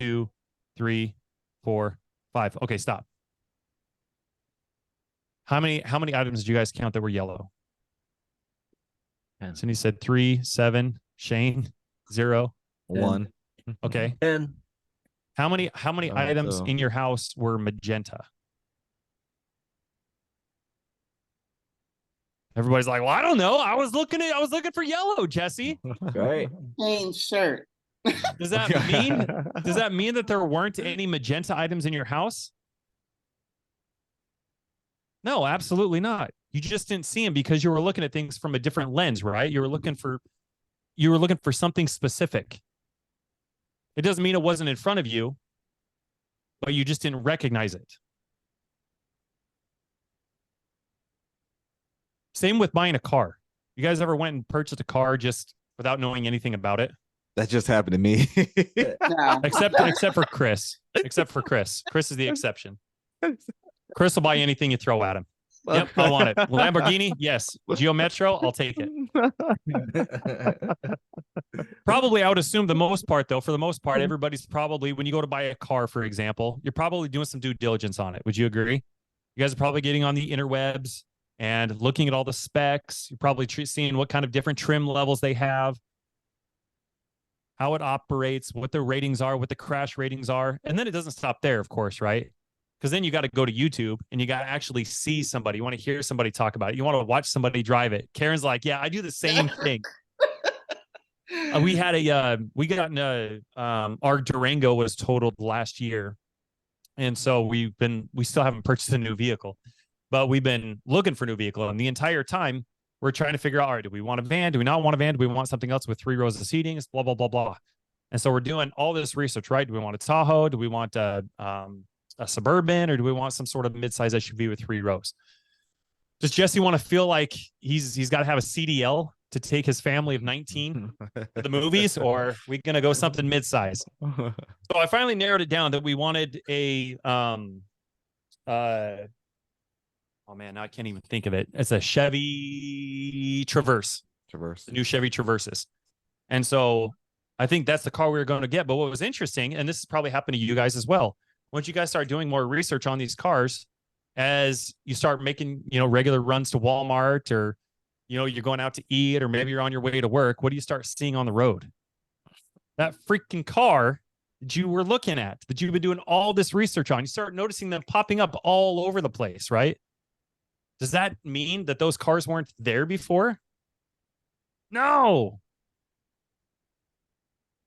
2, 3, 4, 5. Okay, stop. How many items did you guys count that were yellow? Cindy said 3, 7. Shane 0, 1. Okay. 10. How many items in your house were magenta? Everybody's like, well, I don't know. I was looking for yellow, Jesse. Right. Plain shirt. Does that mean that there weren't any magenta items in your house? No, absolutely not. You just didn't see them because you were looking at things from a different lens, right? You were looking for something specific. It doesn't mean it wasn't in front of you, but you just didn't recognize it. Same with buying a car. You guys ever went and purchased a car just without knowing anything about it? That just happened to me. No. Except for Chris. Except for Chris. Chris is the exception. Chris will buy anything you throw at him. Yep, I want it. Lamborghini, yes. Geo Metro, I'll take it. Probably, I would assume for the most part, everybody's probably, when you go to buy a car, for example, you're probably doing some due diligence on it. Would you agree? You guys are probably getting on the interwebs and looking at all the specs. You're probably seeing what kind of different trim levels they have, how it operates, what the ratings are, what the crash ratings are. And then it doesn't stop there, of course, right? Because then you got to go to YouTube and you got to actually see somebody. You want to hear somebody talk about it. You want to watch somebody drive it. Karen's like, yeah, I do the same thing. Our Durango was totaled last year. And so we still haven't purchased a new vehicle, but we've been looking for a new vehicle. And the entire time we're trying to figure out, all right, do we want a van? Do we not want a van? Do we want something else with 3 rows of seating? Blah, blah, blah, blah. And so we're doing all this research, right? Do we want a Tahoe? Do we want a Suburban, or do we want some sort of midsize SUV with 3 rows? Does Jesse want to feel like he's got to have a CDL to take his family of 19 to the movies, or are we going to go something midsize? So I finally narrowed it down that we wanted a oh man, now I can't even think of it. It's a Chevy Traverse. The new Chevy Traverses. And so I think that's the car we were going to get. But what was interesting, and this has probably happened to you guys as well, once you guys start doing more research on these cars, as you start making, regular runs to Walmart, or, you're going out to eat, or maybe you're on your way to work, what do you start seeing on the road? that freaking car that you were looking at, that you've been doing all this research on. You start noticing them popping up all over the place, right? Does that mean that those cars weren't there before? No.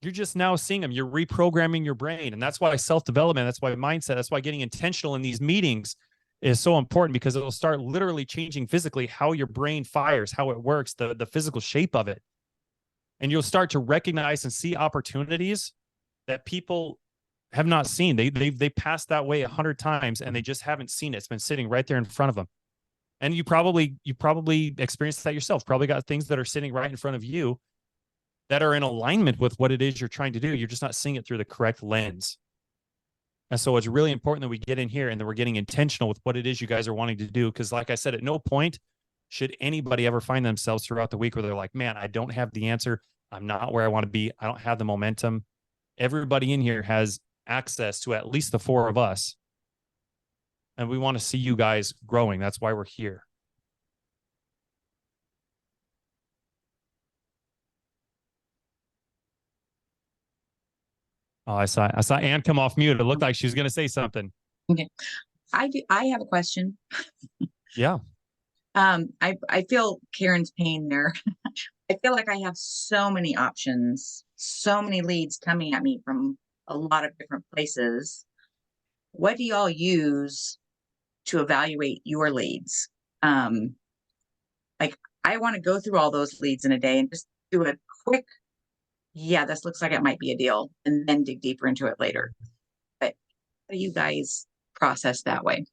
You're just now seeing them. You're reprogramming your brain. And that's why self-development, that's why mindset, that's why getting intentional in these meetings is so important, because it'll start literally changing physically how your brain fires, how it works, the physical shape of it. And you'll start to recognize and see opportunities that people have not seen. They passed that way 100 times and they just haven't seen it. It's been sitting right there in front of them. And you probably experienced that yourself. Probably got things that are sitting right in front of you that are in alignment with what it is you're trying to do. You're just not seeing it through the correct lens. And so it's really important that we get in here and that we're getting intentional with what it is you guys are wanting to do. Because like I said, at no point should anybody ever find themselves throughout the week where they're like, man, I don't have the answer. I'm not where I want to be. I don't have the momentum. Everybody in here has access to at least the 4 of us. And we want to see you guys growing. That's why we're here. Oh, I saw Ann come off mute. It looked like she was going to say something. Okay. I have a question. Yeah. I feel Karen's pain there. I feel like I have so many options, so many leads coming at me from a lot of different places. What do y'all use to evaluate your leads? Like, I want to go through all those leads in a day and just do a quick, yeah, this looks like it might be a deal, and then dig deeper into it later. But how do you guys process that way?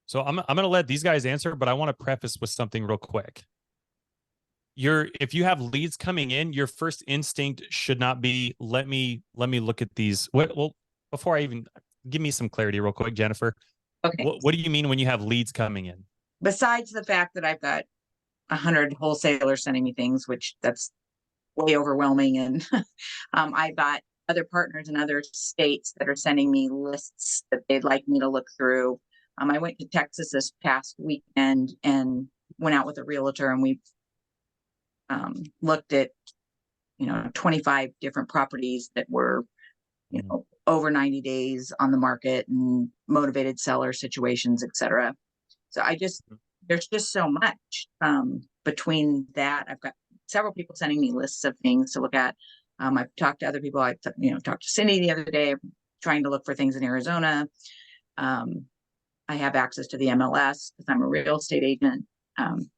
So I'm going to let these guys answer, but I want to preface with something real quick. If you have leads coming in, your first instinct should not be, let me look at these. Well, before I even give me some clarity real quick, Jennifer. Okay. What do you mean when you have leads coming in? Besides the fact that I've got 100 wholesalers sending me things, which that's way overwhelming. And I've got other partners in other states that are sending me lists that they'd like me to look through. I went to Texas this past weekend and went out with a realtor, and we've looked at, 25 different properties that were, over 90 days on the market, and motivated seller situations, etc. So there's just so much between that. I've got several people sending me lists of things to look at. I've talked to other people. I talked to Cindy the other day, trying to look for things in Arizona. I have access to the MLS because I'm a real estate agent. I'm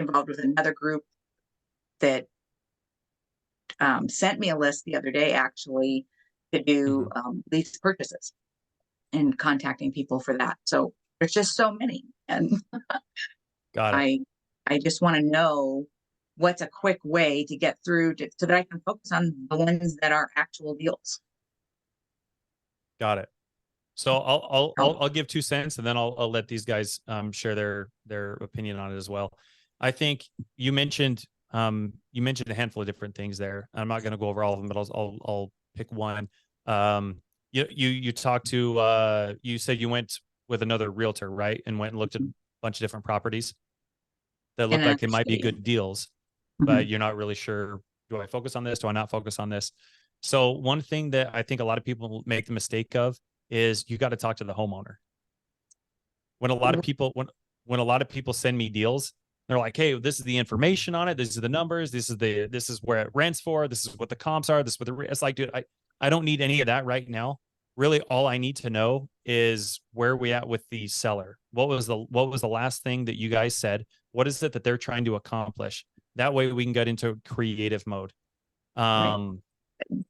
involved with another group that sent me a list the other day, actually, to do lease purchases and contacting people for that. So there's just so many. And Got it. I just want to know what's a quick way to get through so that I can focus on the ones that are actual deals. Got it. So I'll give 2 cents, and then I'll let these guys share their opinion on it as well. I think you mentioned a handful of different things there. I'm not going to go over all of them, but I'll pick one. You talked to you said you went with another realtor, right? And went and looked at a bunch of different properties that look like they might be good deals, but you're not really sure, do I focus on this? Do I not focus on this? So one thing that I think a lot of people make the mistake of is you got to talk to the homeowner. When a lot of people send me deals, they're like, hey, this is the information on it. These are the numbers. This is where it rents for. This is what the comps are. This is what it's like, dude, I don't need any of that right now. Really, all I need to know is where we at with the seller. What was the last thing that you guys said? What is it that they're trying to accomplish? That way we can get into creative mode. Right.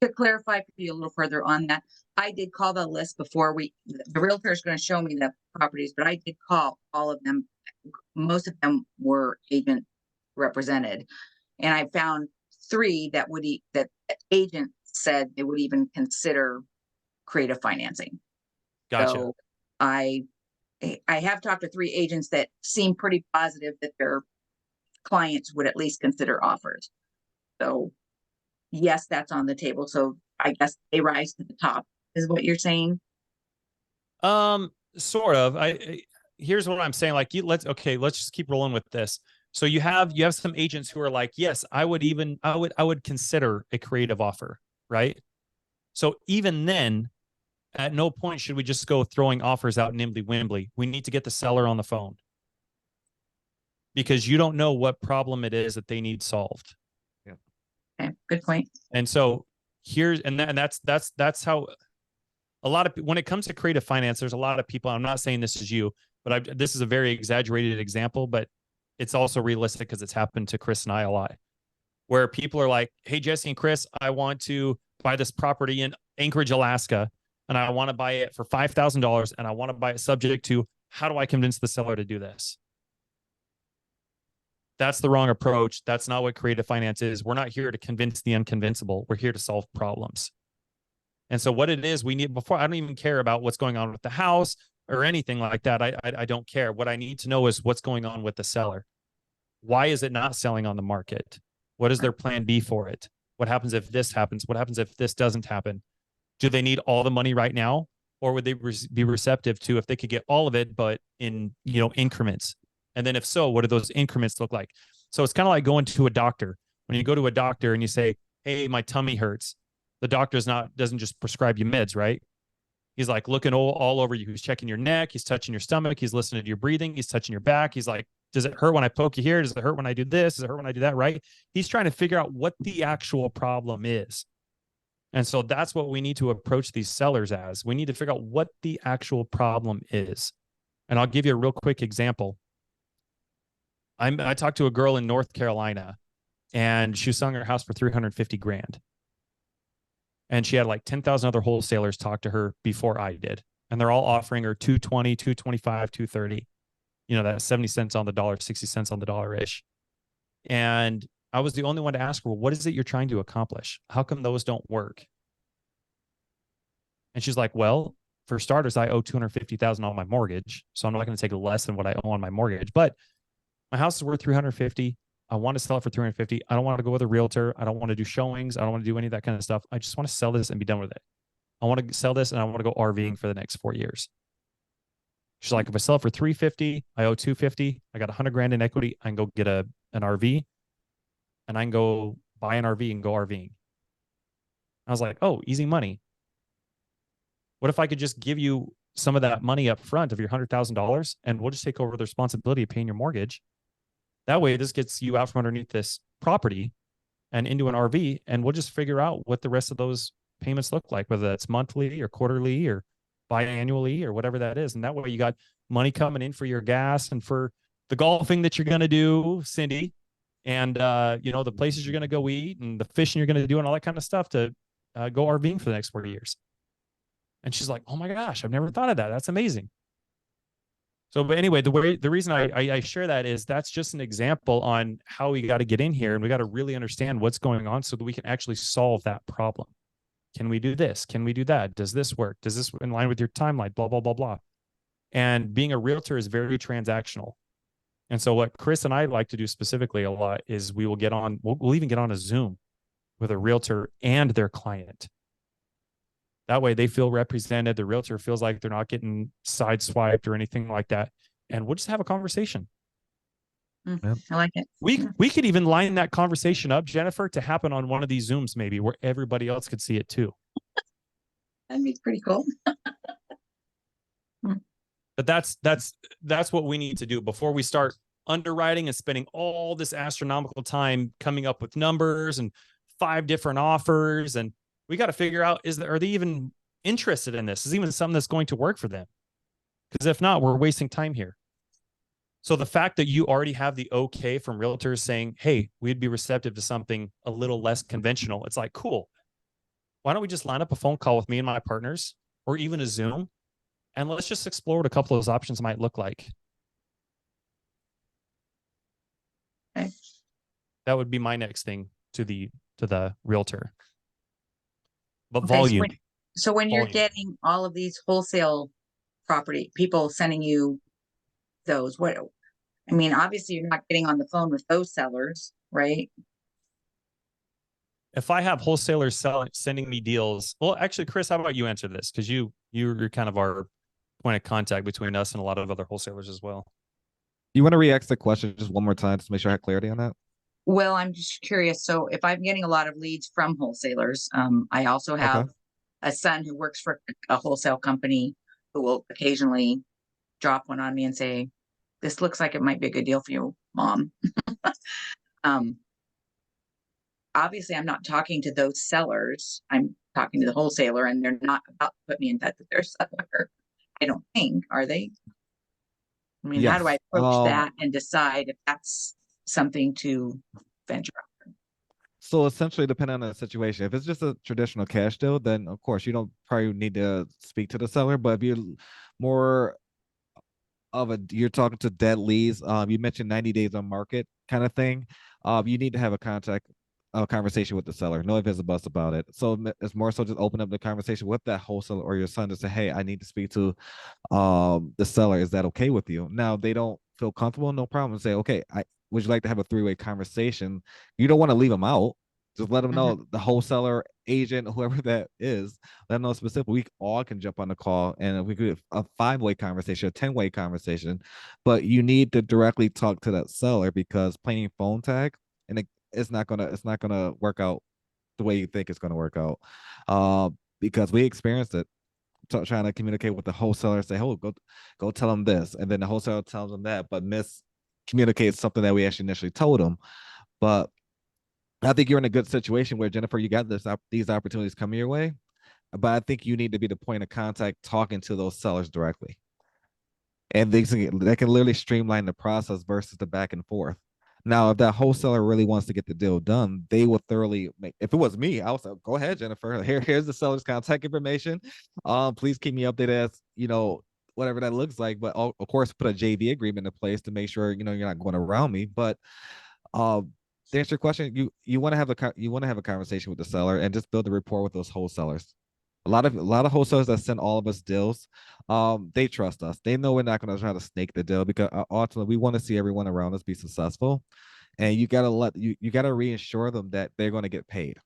To clarify for you a little further on that, I did call the list before the realtor is going to show me the properties, but I did call all of them. Most of them were agent represented, and I found 3 that that agent said they would even consider creative financing. Gotcha. So I have talked to 3 agents that seem pretty positive that their clients would at least consider offers. So yes, that's on the table. So I guess they rise to the top is what you're saying. Sort of. Here's what I'm saying. Like, let's just keep rolling with this. So you have some agents who are like, yes, I would consider a creative offer, right? So even then, at no point should we just go throwing offers out nimbly wimbly. We need to get the seller on the phone, because you don't know what problem it is that they need solved. Okay, good point. And so that's how a lot of, when it comes to creative finance, there's a lot of people, I'm not saying this is you, but this is a very exaggerated example, but it's also realistic because it's happened to Chris and I a lot, where people are like, hey, Jesse and Chris, I want to buy this property in Anchorage, Alaska, and I want to buy it for $5,000, and I want to buy it subject to, how do I convince the seller to do this? That's the wrong approach. That's not what creative finance is. We're not here to convince the unconvincible. We're here to solve problems. And so what it is, we need, before, I don't even care about what's going on with the house or anything like that. I don't care. What I need to know is what's going on with the seller. Why is it not selling on the market? What is their plan B for it? What happens if this happens? What happens if this doesn't happen? Do they need all the money right now? Or would they be receptive to if they could get all of it, but in, increments? And then if so, what do those increments look like? So it's kind of like going to a doctor. When you go to a doctor and you say, hey, my tummy hurts, the doctor doesn't just prescribe you meds, right? He's like looking all over you. He's checking your neck. He's touching your stomach. He's listening to your breathing. He's touching your back. He's like, does it hurt when I poke you here? Does it hurt when I do this? Does it hurt when I do that? Right? He's trying to figure out what the actual problem is. And so that's what we need to approach these sellers as. We need to figure out what the actual problem is. And I'll give you a real quick example. I talked to a girl in North Carolina, and she was selling her house for $350,000. And she had like 10,000 other wholesalers talk to her before I did. And they're all offering her 220, 225, 230. That's 70 cents on the dollar, 60 cents on the dollar-ish. And I was the only one to ask her, well, what is it you're trying to accomplish? How come those don't work? And she's like, well, for starters, I owe $250,000 on my mortgage. So I'm not going to take less than what I owe on my mortgage. But my house is worth $350,000. I want to sell it for $350,000. I don't want to go with a realtor. I don't want to do showings. I don't want to do any of that kind of stuff. I just want to sell this and be done with it. I want to sell this and I want to go RVing for the next 4 years. She's like, if I sell it for $350,000, I owe $250,000. I got $100,000 in equity. I can go get an RV, and I can go buy an RV and go RVing. I was like, oh, easy money. What if I could just give you some of that money up front of your $100,000, and we'll just take over the responsibility of paying your mortgage? That way, this gets you out from underneath this property and into an RV, and we'll just figure out what the rest of those payments look like, whether that's monthly or quarterly or biannually or whatever that is. And that way you got money coming in for your gas and for the golfing that you're going to do, Cindy, and, the places you're going to go eat and the fishing you're going to do and all that kind of stuff to go RVing for the next 4 years. And she's like, oh my gosh, I've never thought of that. That's amazing. So, but anyway, the reason I share that is that's just an example on how we got to get in here, and we got to really understand what's going on so that we can actually solve that problem. Can we do this? Can we do that? Does this work? Does this in line with your timeline? Blah, blah, blah, blah. And being a realtor is very transactional. And so what Chris and I like to do specifically a lot is we'll even get on a Zoom with a realtor and their client. That way they feel represented. The realtor feels like they're not getting sideswiped or anything like that. And we'll just have a conversation. I like it. We could even line that conversation up, Jennifer, to happen on one of these Zooms, maybe, where everybody else could see it too. That'd be pretty cool. But that's what we need to do before we start underwriting and spending all this astronomical time coming up with numbers and 5 different offers. And we got to figure out, are they even interested in this? Is even something that's going to work for them? Because if not, we're wasting time here. So the fact that you already have the okay from realtors saying, hey, we'd be receptive to something a little less conventional. It's like, cool. Why don't we just line up a phone call with me and my partners, or even a Zoom, and let's just explore what a couple of those options might look like. Okay. That would be my next thing to the realtor. But Okay, volume. So when you're Volume. getting all of these wholesale property, people sending you those, obviously you're not getting on the phone with those sellers, right? If I have wholesalers sending me deals, well, actually, Chris, how about you answer this? Because you're kind of our point of contact between us and a lot of other wholesalers as well. You want to re-ask the question just one more time to make sure I have clarity on that? Well, I'm just curious. So if I'm getting a lot of leads from wholesalers, I also Okay. have a son who works for a wholesale company who will occasionally drop one on me and say, this looks like it might be a good deal for you, mom. Um, obviously I'm not talking to those sellers. I'm talking to the wholesaler, and they're not about to put me in touch with their seller. I don't think, are they? I mean, how do I Yes. approach that and decide if that's something to venture out? So essentially, depending on the situation, if it's just a traditional cash deal, then of course you don't probably need to speak to the seller. But if you're more of a, you're talking to dead leads, you mentioned 90 days on market kind of thing. You need to have a conversation with the seller. No ifs or buts about it. So it's more so just open up the conversation with that wholesaler or your son to say, hey, I need to speak to the seller. Is that okay with you? Now they don't feel comfortable, no problem. Say, okay, I would you like to have a three-way conversation? You don't want to leave them out. Just let them know the wholesaler, agent, whoever that is, let them know specifically. We all can jump on the call and we could a five-way conversation, a 10-way conversation. But you need to directly talk to that seller because playing phone tag and it's not gonna work out the way you think it's gonna work out. Because we experienced it trying to communicate with the wholesaler, say, "Oh, go tell them this," and then the wholesaler tells them that, but miscommunicates something that we actually initially told them. But I think you're in a good situation where Jennifer, you got these opportunities coming your way, but I think you need to be the point of contact talking to those sellers directly, and they can literally streamline the process versus the back and forth. Now, if that wholesaler really wants to get the deal done, they will thoroughly make. If it was me, I would say, "Go ahead, Jennifer. Here's the seller's contact information. Please keep me updated as whatever that looks like. But of course, put a JV agreement in place to make sure you're not going around me. But to answer your question, you want to have a conversation with the seller and just build a rapport with those wholesalers. A lot of wholesalers that send all of us deals, they trust us. They know we're not going to try to snake the deal because ultimately we want to see everyone around us be successful, and you gotta reassure them that they're going to get paid.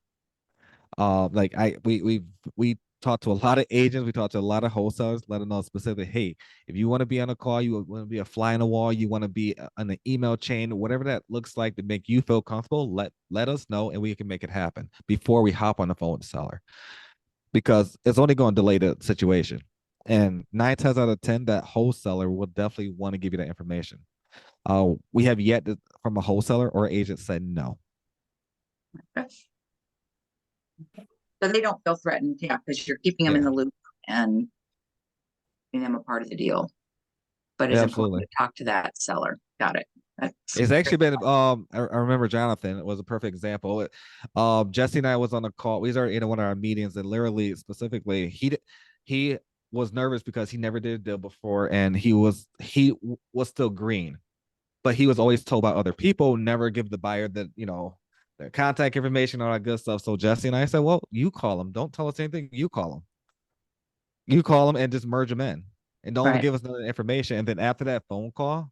Like we talked to a lot of agents, we talked to a lot of wholesalers, let them know specifically, hey, if you want to be on a call, you want to be a fly on the wall, you want to be on an email chain, whatever that looks like to make you feel comfortable, let us know and we can make it happen before we hop on the phone with the seller because it's only going to delay the situation. And 9 times out of 10, that wholesaler will definitely want to give you that information. We have yet to, from a wholesaler or agent said no. So they don't feel threatened, yeah, because you're keeping them in Yeah. the loop and making them a part of the deal. But it's Yeah, important absolutely. to talk to that seller. Got it. That's It's actually been I remember Jonathan was a perfect example. Jesse and I was on a call. We were in one of our meetings and literally specifically he was nervous because he never did a deal before and he was still green, but he was always told by other people never give the buyer their contact information, all that good stuff. So Jesse and I said, well, you call them. Don't tell us anything. You call them. You call them and just merge them in and don't right. give us none of the information. And then after that phone call,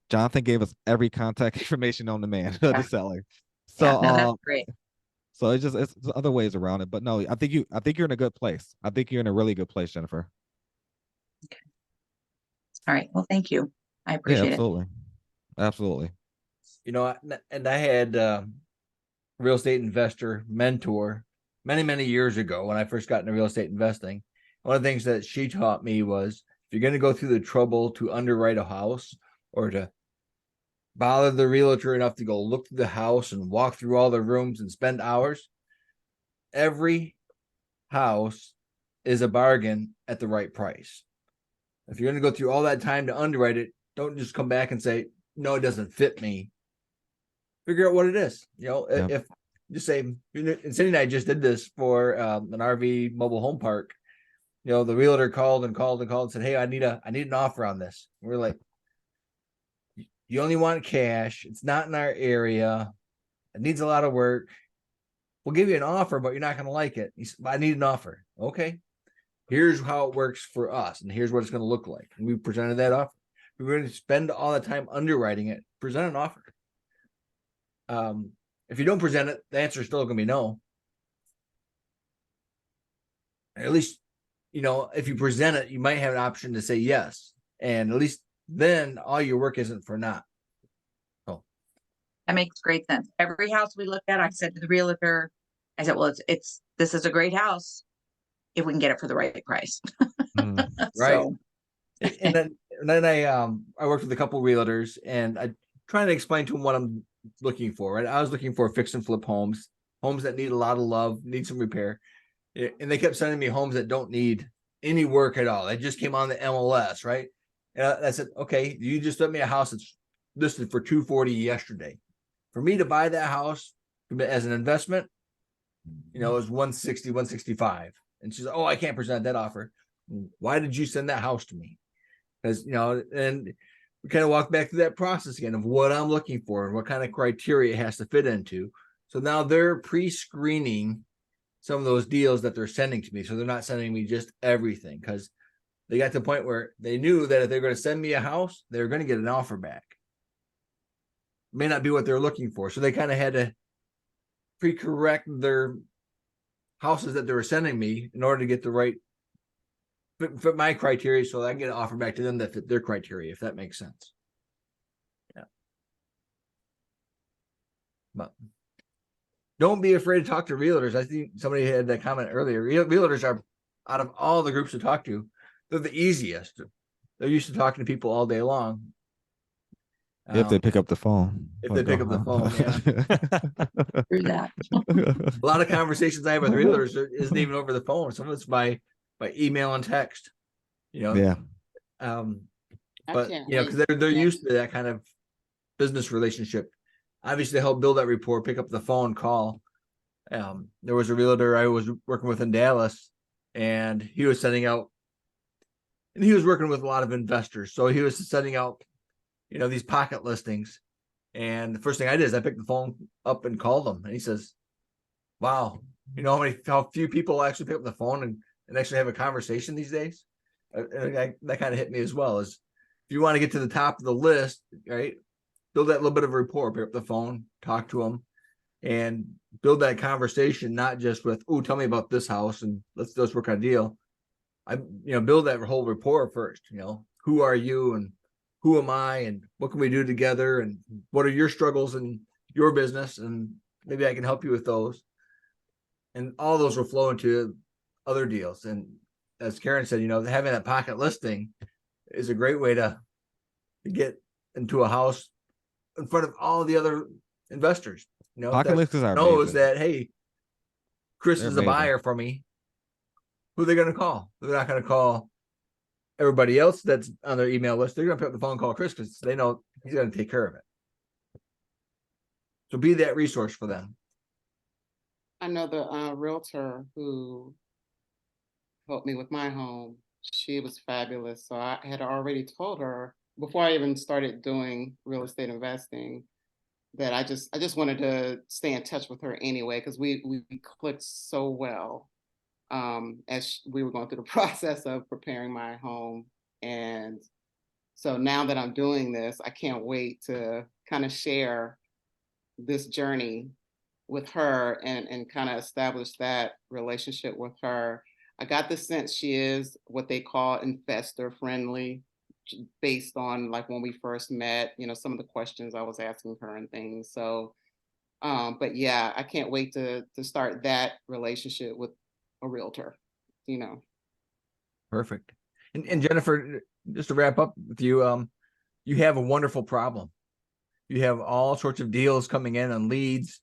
Jonathan gave us every contact information on the man, the seller. So Yeah, no, that's great. so it's other ways around it. But no, I think you're in a good place. I think you're in a really good place, Jennifer. All right. Well, thank you. I Yeah, appreciate it. absolutely. Absolutely. And I had real estate investor mentor many years ago when I first got into real estate investing. One of the things that she taught me was if you're going to go through the trouble to underwrite a house or to bother the realtor enough to go look through the house and walk through all the rooms and spend hours, every house is a bargain at the right price. If you're going to go through all that time to underwrite it, don't just come back and say, no, it doesn't fit me. Figure out what it is. Yep. If just say, and Cindy and I just did this for an RV mobile home park. The realtor called and said, hey, I need an offer on this. And we're like, you only want cash. It's not in our area. It needs a lot of work. We'll give you an offer, but you're not going to like it. He said, I need an offer. Okay. Here's how it works for us. And here's what it's going to look like. And we presented that offer. We were going to spend all the time underwriting it, present an offer. If you don't present it, the answer is still going to be no. At least, if you present it, you might have an option to say yes. And at least then all your work isn't for naught. That makes great sense. Every house we looked at, I said to the realtor, I said, well, this is a great house if we can get it for the right price. Mm. Right. So, And then I worked with a couple realtors, and I trying to explain to them what I'm looking for. Right, I was looking for fix and flip homes that need a lot of love, need some repair, and they kept sending me homes that don't need any work at all. They just came on the MLS, right? And I said, okay, you just sent me a house that's listed for $240 yesterday. For me to buy that house as an investment, it was 160, 165. And she's like, oh, I can't present that offer. Why did you send that house to me? Because, and we kind of walk back through that process again of what I'm looking for and what kind of criteria it has to fit into. So now they're pre-screening some of those deals that they're sending to me. So they're not sending me just everything, because they got to the point where they knew that if they're going to send me a house, they're going to get an offer back. May not be what they're looking for. So they kind of had to pre-correct their houses that they were sending me in order to get the right fit my criteria, so I can get an offer back to them that fit their criteria, if that makes sense. Yeah. But don't be afraid to talk to realtors. I think somebody had that comment earlier. Realtors are, out of all the groups to talk to, they're the easiest. They're used to talking to people all day long. If they pick up the phone. If they pick up the phone, yeah. through that. A lot of conversations I have with realtors isn't even over the phone. Some of it's by email and text. Yeah. But because they're used to that kind of business relationship. Obviously, they help build that rapport, pick up the phone, call. There was a realtor I was working with in Dallas, and he was sending out, and he was working with a lot of investors. So he was sending out, these pocket listings. And the first thing I did is I picked the phone up and called him. And he says, wow, how few people actually pick up the phone and actually have a conversation these days. That kind of hit me as well. Is if you want to get to the top of the list, right, build that little bit of rapport, pick up the phone, talk to them, and build that conversation, not just with, oh, tell me about this house and let's work on a deal. Build that whole rapport first. Who are you and who am I and what can we do together and what are your struggles in your business, and maybe I can help you with those. And all those will flow into other deals. And as Karen said, having that pocket listing is a great way to get into a house in front of all the other investors. Pocket listings are knows amazing. that, hey, Chris They're is a amazing. buyer for me. Who are they going to call? They're not going to call everybody else that's on their email list. They're going to pick up the phone and call Chris because they know he's going to take care of it. So be that resource for them. I know the realtor who helped me with my home. She was fabulous. So I had already told her before I even started doing real estate investing that I just wanted to stay in touch with her anyway, because we clicked so well as we were going through the process of preparing my home. And so now that I'm doing this, I can't wait to kind of share this journey with her and kind of establish that relationship with her. I got the sense she is what they call investor friendly, based on like when we first met, some of the questions I was asking her and things. So, but yeah, I can't wait to start that relationship with a realtor, Perfect. And Jennifer, just to wrap up with you, you have a wonderful problem. You have all sorts of deals coming in and leads.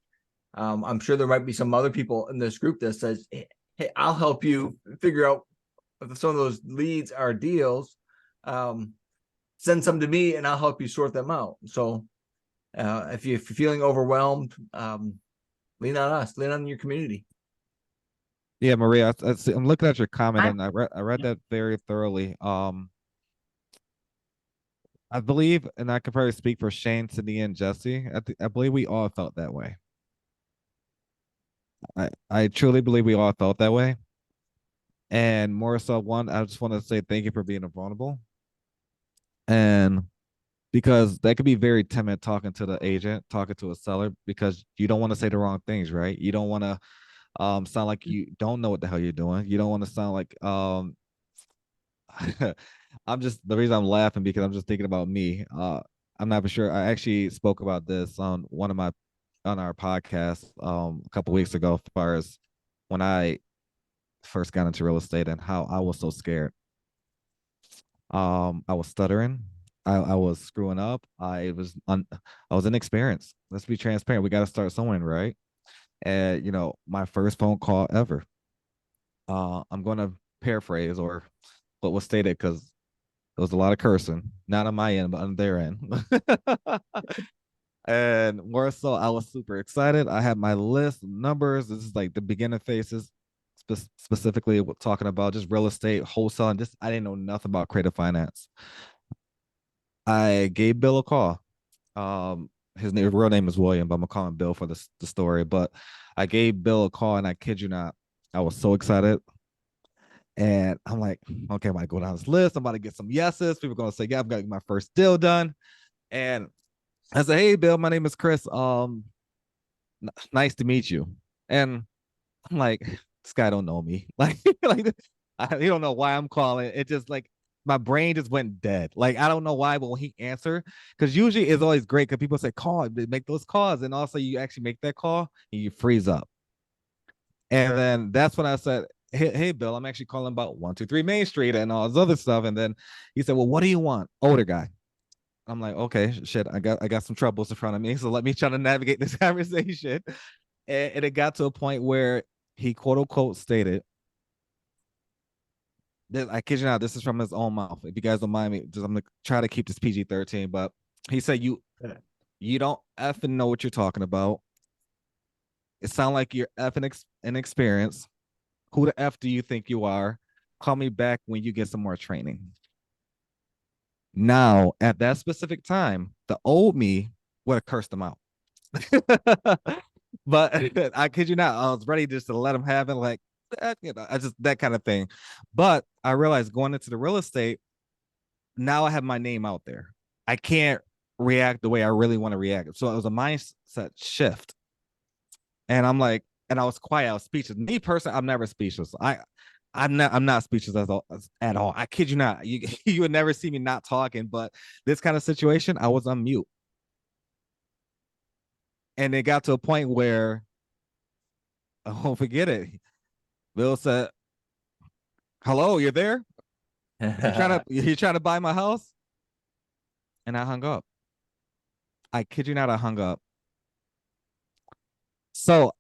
I'm sure there might be some other people in this group that says, hey, I'll help you figure out if some of those leads are deals. Send some to me and I'll help you sort them out. So if you're feeling overwhelmed, lean on us, lean on your community. Yeah, Maria, I'm looking at your comment and I read that very thoroughly. I believe, and I could probably speak for Shane, Sydney, and Jesse. I believe we all felt that way. I truly believe we all felt that way. And more so, I just want to say thank you for being vulnerable. And because that could be very timid talking to the agent, talking to a seller, because you don't want to say the wrong things, right? You don't want to sound like you don't know what the hell you're doing. You don't want to sound like I'm just the reason I'm laughing because I'm just thinking about me. I'm not for sure. I actually spoke about this on one of my on our podcast a couple weeks ago, as far as when I first got into real estate and how I was so scared. I was stuttering. I was screwing up. I was inexperienced. Let's be transparent. We got to start somewhere, right? And my first phone call ever. I'm going to paraphrase or what was stated because there was a lot of cursing, not on my end, but on their end. And more so, I was super excited. I had my list of numbers. This is like the beginning phases, specifically talking about just real estate, wholesaling. Just I didn't know nothing about creative finance. I gave Bill a call. His real name is William, but I'm gonna call him Bill for the story. But I gave Bill a call, and I kid you not, I was so excited. And I'm like, okay, I'm gonna go down this list. I'm about to get some yeses. People are gonna say, yeah, I've got my first deal done. And I said, hey, Bill, my name is Chris. Nice to meet you. And I'm like, this guy don't know me. Like he don't know why I'm calling. It just like my brain just went dead. Like I don't know why, but when he answered, because usually it's always great because people say call, make those calls, and also you actually make that call and you freeze up. And then that's when I said, hey Bill, I'm actually calling about 123 Main Street and all this other stuff. And then he said, well, what do you want? Older guy. I'm like, okay, shit, I got some troubles in front of me. So let me try to navigate this conversation. And it got to a point where he quote unquote stated that I kid you not, this is from his own mouth. If you guys don't mind me, just I'm gonna try to keep this PG-13, but he said you don't effing know what you're talking about. It sounds like you're effing inexperienced. Who the F do you think you are? Call me back when you get some more training. Now, at that specific time, the old me would have cursed him out. But I kid you not, I was ready just to let him have it, like I just that kind of thing. But I realized going into the real estate, now I have my name out there. I can't react the way I really want to react. So it was a mindset shift. And I'm like, and I was quiet, I was speechless. Me personally, I'm never speechless. I'm not speechless at all. I kid you not. You would never see me not talking, but this kind of situation, I was on mute. And it got to a point where I won't forget it. Bill said, hello, you're there? You're trying to buy my house? And I hung up. I kid you not, I hung up. So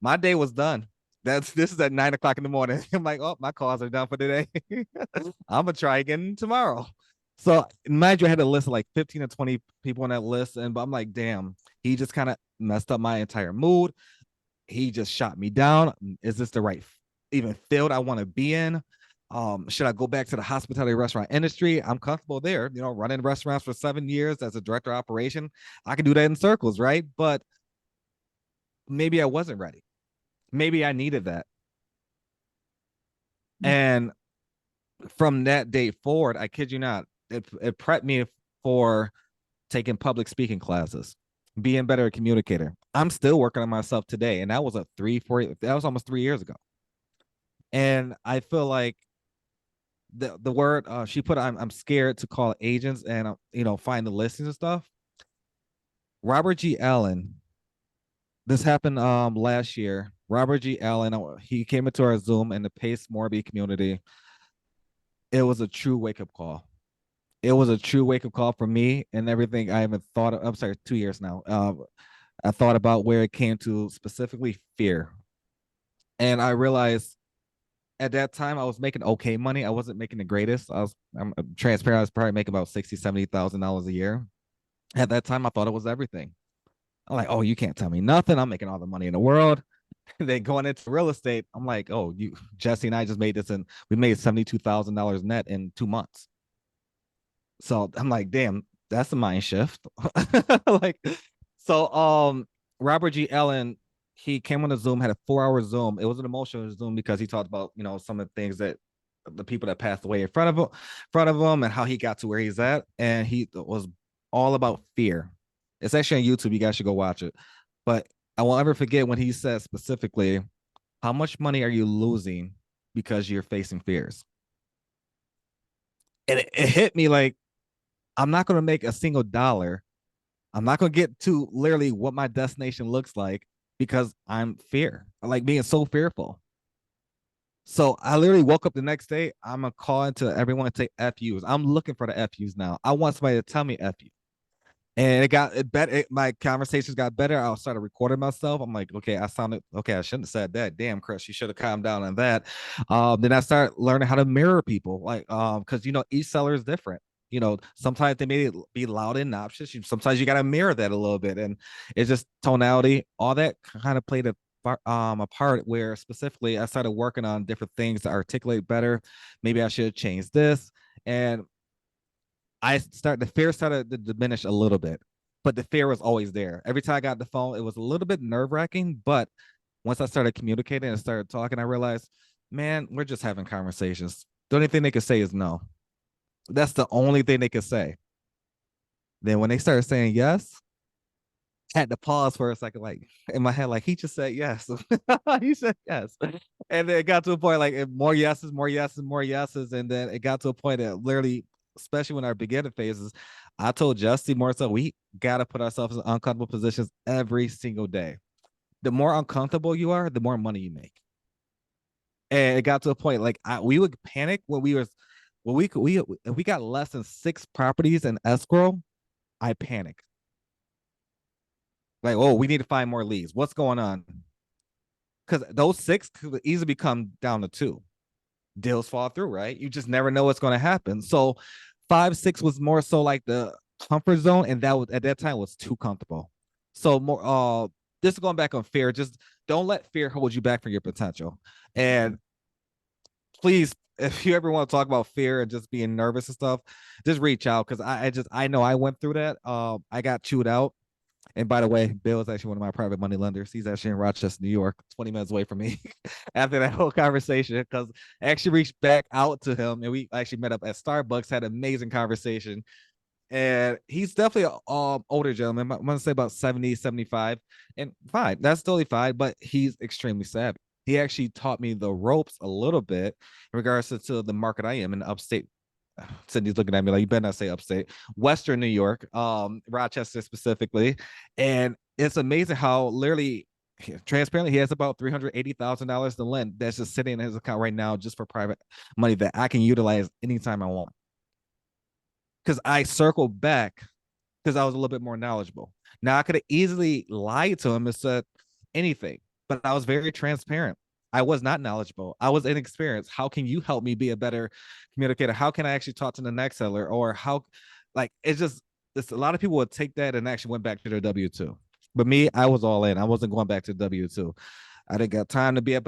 my day was done. This is at 9 o'clock in the morning. I'm like, oh, my calls are done for today. I'm gonna try again tomorrow. So imagine I had a list of like 15 to 20 people on that list, but I'm like, damn, he just kind of messed up my entire mood. He just shot me down. Is this the right even field I want to be in? Should I go back to the hospitality restaurant industry? I'm comfortable there, running restaurants for 7 years as a director of operation. I can do that in circles, right? But maybe I wasn't ready. Maybe I needed that. And from that day forward, I kid you not, it prepped me for taking public speaking classes, being better communicator. I'm still working on myself today. And that was that was almost 3 years ago. And I feel like the word she put, I'm scared to call agents and find the listings and stuff. Robert G. Allen, this happened last year. Robert G. Allen, he came into our Zoom in the Pace Morby community. It was a true wake-up call. It was a true wake-up call for me and everything I haven't thought of. I'm sorry, 2 years now. I thought about where it came to specifically fear. And I realized at that time I was making okay money. I wasn't making the greatest. I'm transparent. I was probably making about $60,000-$70,000 a year. At that time, I thought it was everything. I'm like, oh, you can't tell me nothing. I'm making all the money in the world. Then going into real estate, I'm like, oh, Jesse and I just made this, and we made $72,000 net in 2 months. So I'm like, damn, that's a mind shift. Like, so Robert G. Allen, he came on the Zoom, had a 4-hour Zoom. It was an emotional Zoom because he talked about some of the things that the people that passed away in front of him, and how he got to where he's at, and he was all about fear. It's actually on YouTube. You guys should go watch it. But I won't ever forget when he said specifically, how much money are you losing because you're facing fears? And it hit me like, I'm not going to make a single dollar. I'm not going to get to literally what my destination looks like because I'm like being so fearful. So I literally woke up the next day. I'm going to call into everyone and say FUs. I'm looking for the FUs now. I want somebody to tell me FU. And it better. My conversations got better. I started recording myself. I'm like, okay, I sounded okay. I shouldn't have said that. Damn, Chris, you should have calmed down on that. Then I started learning how to mirror people, like, because each seller is different. Sometimes they may be loud and obnoxious. Sometimes you got to mirror that a little bit, and it's just tonality. All that kind of played a part where specifically I started working on different things to articulate better. Maybe I should have changed this, and the fear started to diminish a little bit, but the fear was always there. Every time I got the phone, it was a little bit nerve wracking. But once I started communicating and started talking, I realized, man, we're just having conversations. The only thing they could say is no. That's the only thing they could say. Then when they started saying yes, I had to pause for a second, like in my head, like he just said yes. He said yes. And then it got to a point like more yeses, more yeses, more yeses. And then it got to a point that literally, especially when our beginning phases, I told Justy more so we gotta put ourselves in uncomfortable positions every single day. The more uncomfortable you are, the more money you make. And it got to a point like we would panic when if we got less than 6 properties in escrow, I panic. Like, oh, we need to find more leads. What's going on? Because those 6 could easily become down to 2. Deals fall through, right? You just never know what's going to happen. So 5, 6 was more so like the comfort zone, and that was at that time was too comfortable. So more this is going back on fear. Just don't let fear hold you back from your potential. And please, if you ever want to talk about fear and just being nervous and stuff, just reach out because I know I went through that. I got chewed out. And by the way, Bill is actually one of my private money lenders. He's actually in Rochester, New York, 20 minutes away from me after that whole conversation because I actually reached back out to him and we actually met up at Starbucks, had an amazing conversation. And he's definitely an older gentleman. I'm going to say about 70, 75. And fine, that's totally fine, but he's extremely savvy. He actually taught me the ropes a little bit in regards to the market I am in upstate. Cindy's looking at me like, you better not say upstate, Western New York, Rochester specifically. And it's amazing how literally transparently he has about $380,000 to lend that's just sitting in his account right now just for private money that I can utilize anytime I want. Because I circled back because I was a little bit more knowledgeable. Now I could have easily lied to him and said anything, but I was very transparent. I was not knowledgeable. I was inexperienced. How can you help me be a better communicator? How can I actually talk to the next seller? Or how, like, it's a lot of people would take that and actually went back to their W-2. But me, I was all in. I wasn't going back to W-2. I didn't got time to be up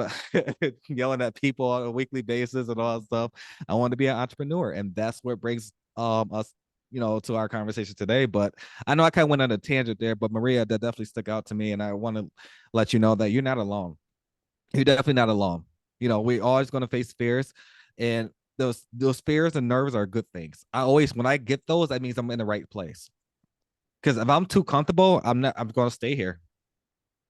yelling at people on a weekly basis and all that stuff. I wanted to be an entrepreneur, and that's what brings us to our conversation today. But I know I kind of went on a tangent there, but Maria, that definitely stuck out to me, and I want to let you know that you're not alone. You're definitely not alone. We're always going to face fears, and those fears and nerves are good things. When I get those, that means I'm in the right place. Because if I'm too comfortable, I'm going to stay here.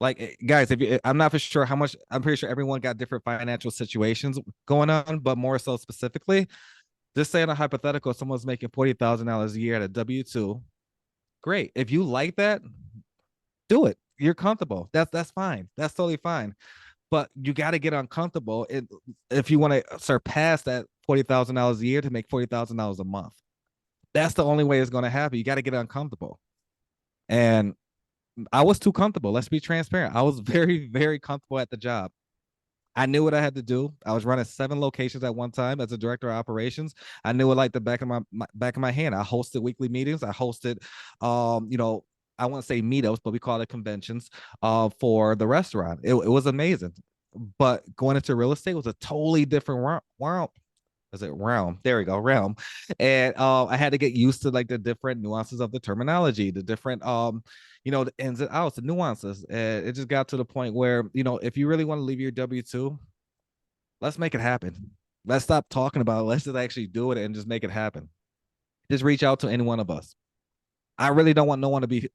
Like, guys, I'm not for sure how much. I'm pretty sure everyone got different financial situations going on, but more so specifically, just saying a hypothetical, someone's making $40,000 a year at a W-2. Great. If you like that, do it. You're comfortable. That's fine. That's totally fine. But you got to get uncomfortable if you want to surpass that $40,000 a year to make $40,000 a month. That's the only way it's going to happen. You got to get uncomfortable. And I was too comfortable. Let's be transparent. I was very, very comfortable at the job. I knew what I had to do. I was running 7 locations at one time as a director of operations. I knew it like the back of my back of my hand. I hosted weekly meetings. I hosted, I won't say meetups, but we call it conventions for the restaurant. It was amazing. But going into real estate was a totally different realm. Is it realm? There we go, realm. And I had to get used to like the different nuances of the terminology, the different the ins and outs, the nuances. And it just got to the point where, if you really want to leave your W-2, let's make it happen. Let's stop talking about it. Let's just actually do it and just make it happen. Just reach out to any one of us. I really don't want no one to be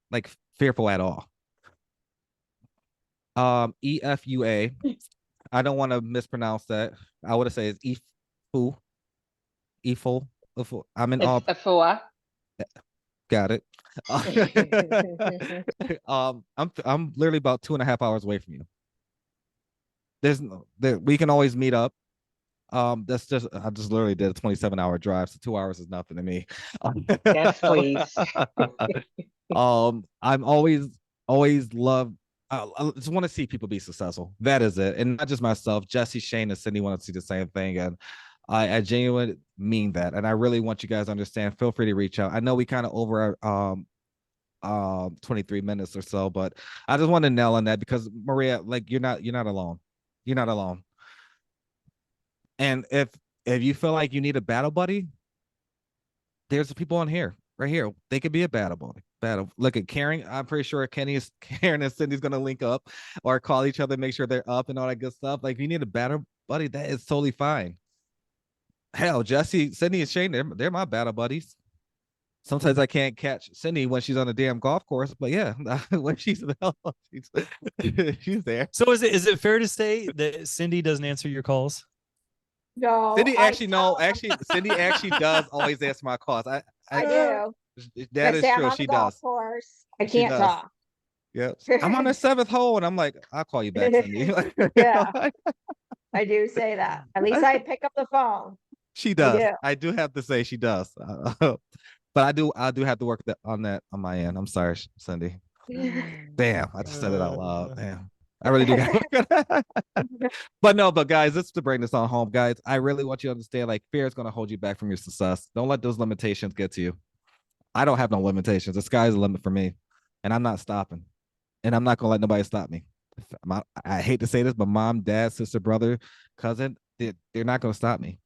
like fearful at all. EFUA. I don't want to mispronounce that. I would say it's EFU. EFU. I'm in It's all. Afua. Got it. I'm literally about 2.5 hours away from you. We can always meet up. That's just I just literally did a 27-hour drive, so 2 hours is nothing to me. Yes, please. I'm always love. I just want to see people be successful. That is it, and not just myself. Jesse, Shane, and Cindy want to see the same thing, and I genuinely mean that, and I really want you guys to understand. Feel free to reach out. I know we kind of over our 23 minutes or so, but I just want to nail on that because Maria, like you're not alone. You're not alone. And if you feel like you need a battle buddy, there's people on here, right here. They could be a battle buddy. Look at Karen. I'm pretty sure Karen and Cindy's gonna link up or call each other, make sure they're up and all that good stuff. Like if you need a battle buddy, that is totally fine. Hell, Jesse, Cindy, and Shane, they're my battle buddies. Sometimes I can't catch Cindy when she's on the damn golf course, but yeah, when she's available, she's there. So is it fair to say that Cindy doesn't answer your calls? No, Cindy actually Cindy actually does always answer my calls. I do. That I is say I'm true. on the She golf does. course. I She can't does. talk. Yeah. I'm on the 7th hole and I'm like, I'll call you back, Cindy. Yeah. I do say that. At least I pick up the phone. She does. do. I do have to say she does. But I do have to work on that on my end. I'm sorry, Cindy. Damn, I just said it out loud. Damn. I really do. But guys, let's to bring this on home, guys. I really want you to understand, like, fear is going to hold you back from your success. Don't let those limitations get to you. I don't have no limitations. The sky's the limit for me, and I'm not stopping. And I'm not going to let nobody stop me. I hate to say this, but mom, dad, sister, brother, cousin, they're not going to stop me.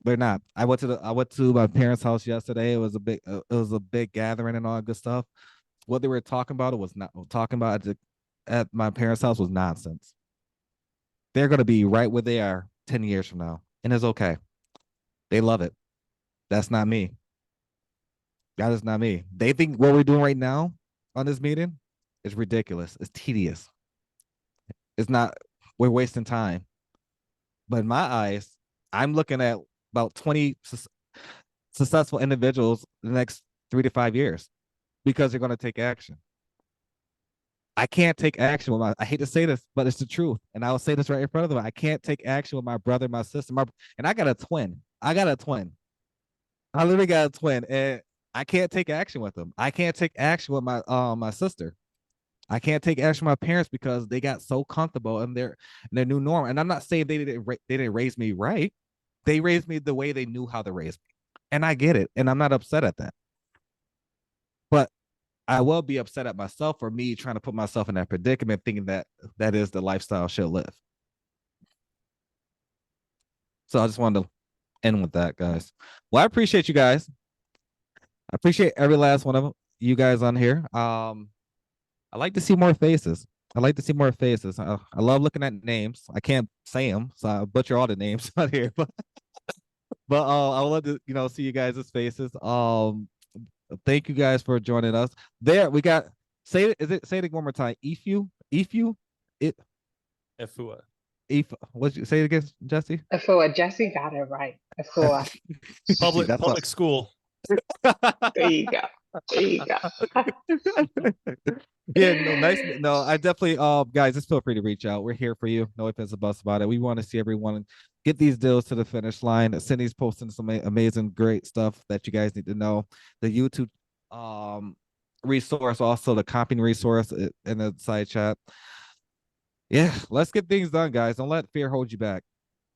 They're not. I went to my parents' house yesterday. It was a big gathering and all that good stuff. What they were talking about at my parents' house was nonsense. They're going to be right where they are 10 years from now. And it's okay. They love it. That's not me. That is not me. They think what we're doing right now on this meeting is ridiculous. It's tedious. It's not, we're wasting time. But in my eyes, I'm looking at about 20 successful individuals in the next 3 to 5 years because they're going to take action. I can't take action with I hate to say this, but it's the truth. And I will say this right in front of them. I can't take action with my brother, my sister, and I got a twin. I literally got a twin, and I can't take action with them. I can't take action with my sister. I can't take action with my parents because they got so comfortable in their new norm. And I'm not saying they didn't raise me right. They raised me the way they knew how to raise me. And I get it. And I'm not upset at that. But I will be upset at myself for me trying to put myself in that predicament, thinking that is the lifestyle I should live. So I just wanted to end with that, guys. Well, I appreciate you guys. I appreciate every last one of you guys on here. I like to see more faces. I love looking at names. I can't say them, so I butcher all the names on here. But I love to see you guys' faces. Thank you guys for joining us. There we got say it one more time. Efua. What'd you say it again, Jesse? Afua. Jesse got it right. Afua. Public school. There you go. Yeah, no, nice. No, I definitely guys, just feel free to reach out. We're here for you. No ifs or buts about it. We want to see everyone get these deals to the finish line. Cindy's posting some amazing, great stuff that you guys need to know. The YouTube resource, also the copying resource in the side chat. Yeah, let's get things done, guys. Don't let fear hold you back.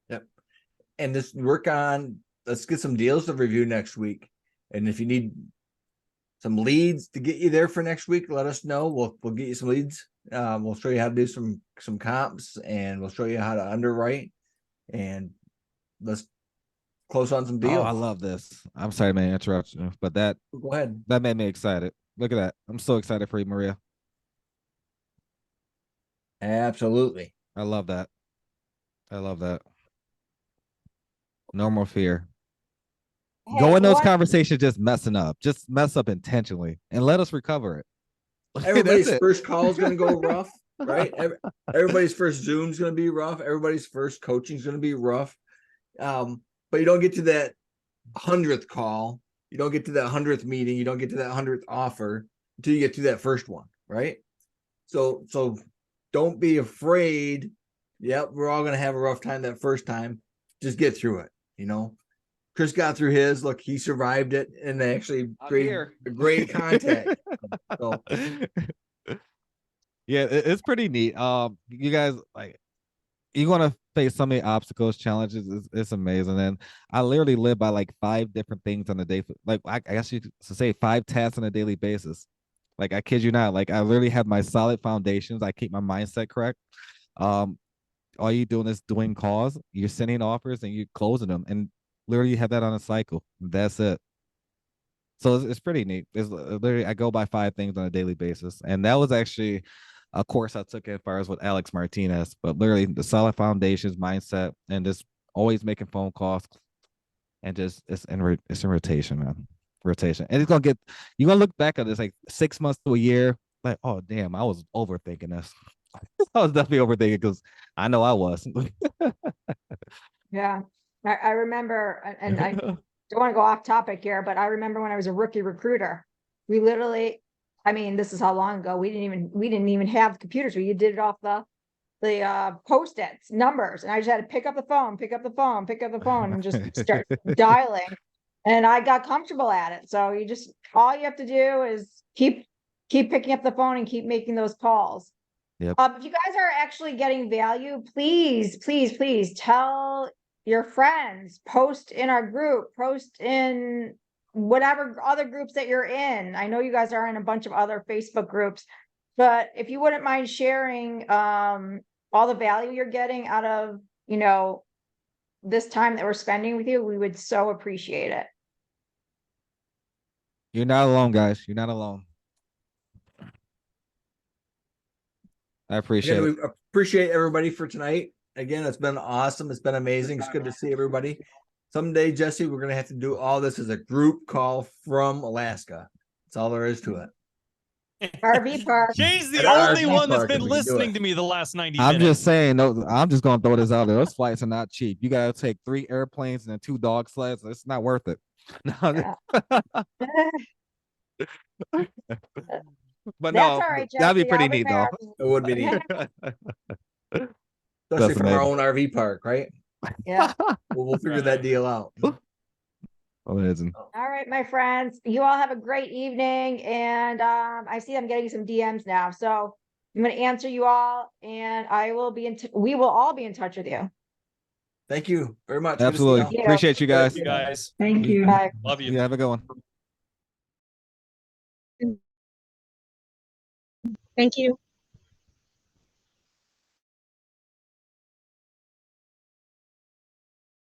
Yep. And let's get some deals to review next week. And if you need some leads to get you there for next week, let us know. We'll get you some leads. We'll show you how to do some comps, and we'll show you how to underwrite, and let's close on some deals. Oh, I love this. I'm sorry, man, interrupt you, but go ahead. That made me excited. Look at that. I'm so excited for you, Maria. Absolutely. I love that. No more fear. Hey, Go in those conversations just messing up. Just mess up intentionally and let us recover it. Everybody's first call is going to go rough, right? Everybody's first Zoom is going to be rough. Everybody's first coaching is going to be rough. But you don't get to 100th call. You don't get to that 100th meeting. You don't get to that 100th offer until you get to that first one, right? So don't be afraid. Yep, we're all gonna have a rough time that first time. Just get through it. You know, Chris got through his. Look, he survived it and actually created a great contact. So Yeah, it's pretty neat. You guys like you're gonna face so many obstacles, challenges. It's amazing, and I literally live by like 5 different things on a day. Like I guess you could say 5 tasks on a daily basis. Like I kid you not. Like I literally have my solid foundations. I keep my mindset correct. Um, all you doing is doing calls. You're sending offers and you're closing them, and literally you have that on a cycle. That's it. So it's pretty neat. It's literally I go by 5 things on a daily basis, and that was actually a course I took as far as with Alex Martinez. But literally the solid foundations, mindset, and just always making phone calls, and just it's in rotation, man. Rotation, and it's gonna get you're gonna look back at this like 6 months to a year, like oh damn, I was overthinking this. I was definitely overthinking because I know I was. Yeah, I remember, and I don't want to go off topic here, but I remember when I was a rookie recruiter, we literally, I mean, this is how long ago, we didn't even have computers. We did it off the post-its numbers, and I just had to pick up the phone, and just start dialing. And I got comfortable at it. So all you have to do is keep picking up the phone and keep making those calls. Yep. If you guys are actually getting value, please tell your friends, post in our group, post in whatever other groups that you're in. I know you guys are in a bunch of other Facebook groups, but if you wouldn't mind sharing all the value you're getting out of, this time that we're spending with you, we would so appreciate it. You're not alone, guys. You're not alone. I appreciate again, it. we appreciate everybody for tonight. Again, it's been awesome. It's been amazing. It's good to see everybody. Someday, Jesse, we're gonna have to do all this as a group call from Alaska. That's all there is to it. RV park. Jay's the At only RV one that's park, been if we can do listening it. to me the last 90 I'm minutes. just saying, no, I'm just gonna throw this out there. Those flights are not cheap. You gotta take 3 airplanes and then 2 dog sleds. It's not worth it. No, Yeah. but That's no, all right, that'd be Jesse, pretty I'll neat though. It would be neat, That's especially from our amazing. own RV park, right? Yeah. We'll figure that deal out. Amazing. All right, my friends, you all have a great evening. And I see I'm getting some DMs now. So I'm going to answer you all, and we will all be in touch with you. Thank you very much. Good to see Absolutely. y'all. Yeah. Appreciate you guys. You guys. Thank you. Bye. Love you. Yeah, have a good one. Thank you.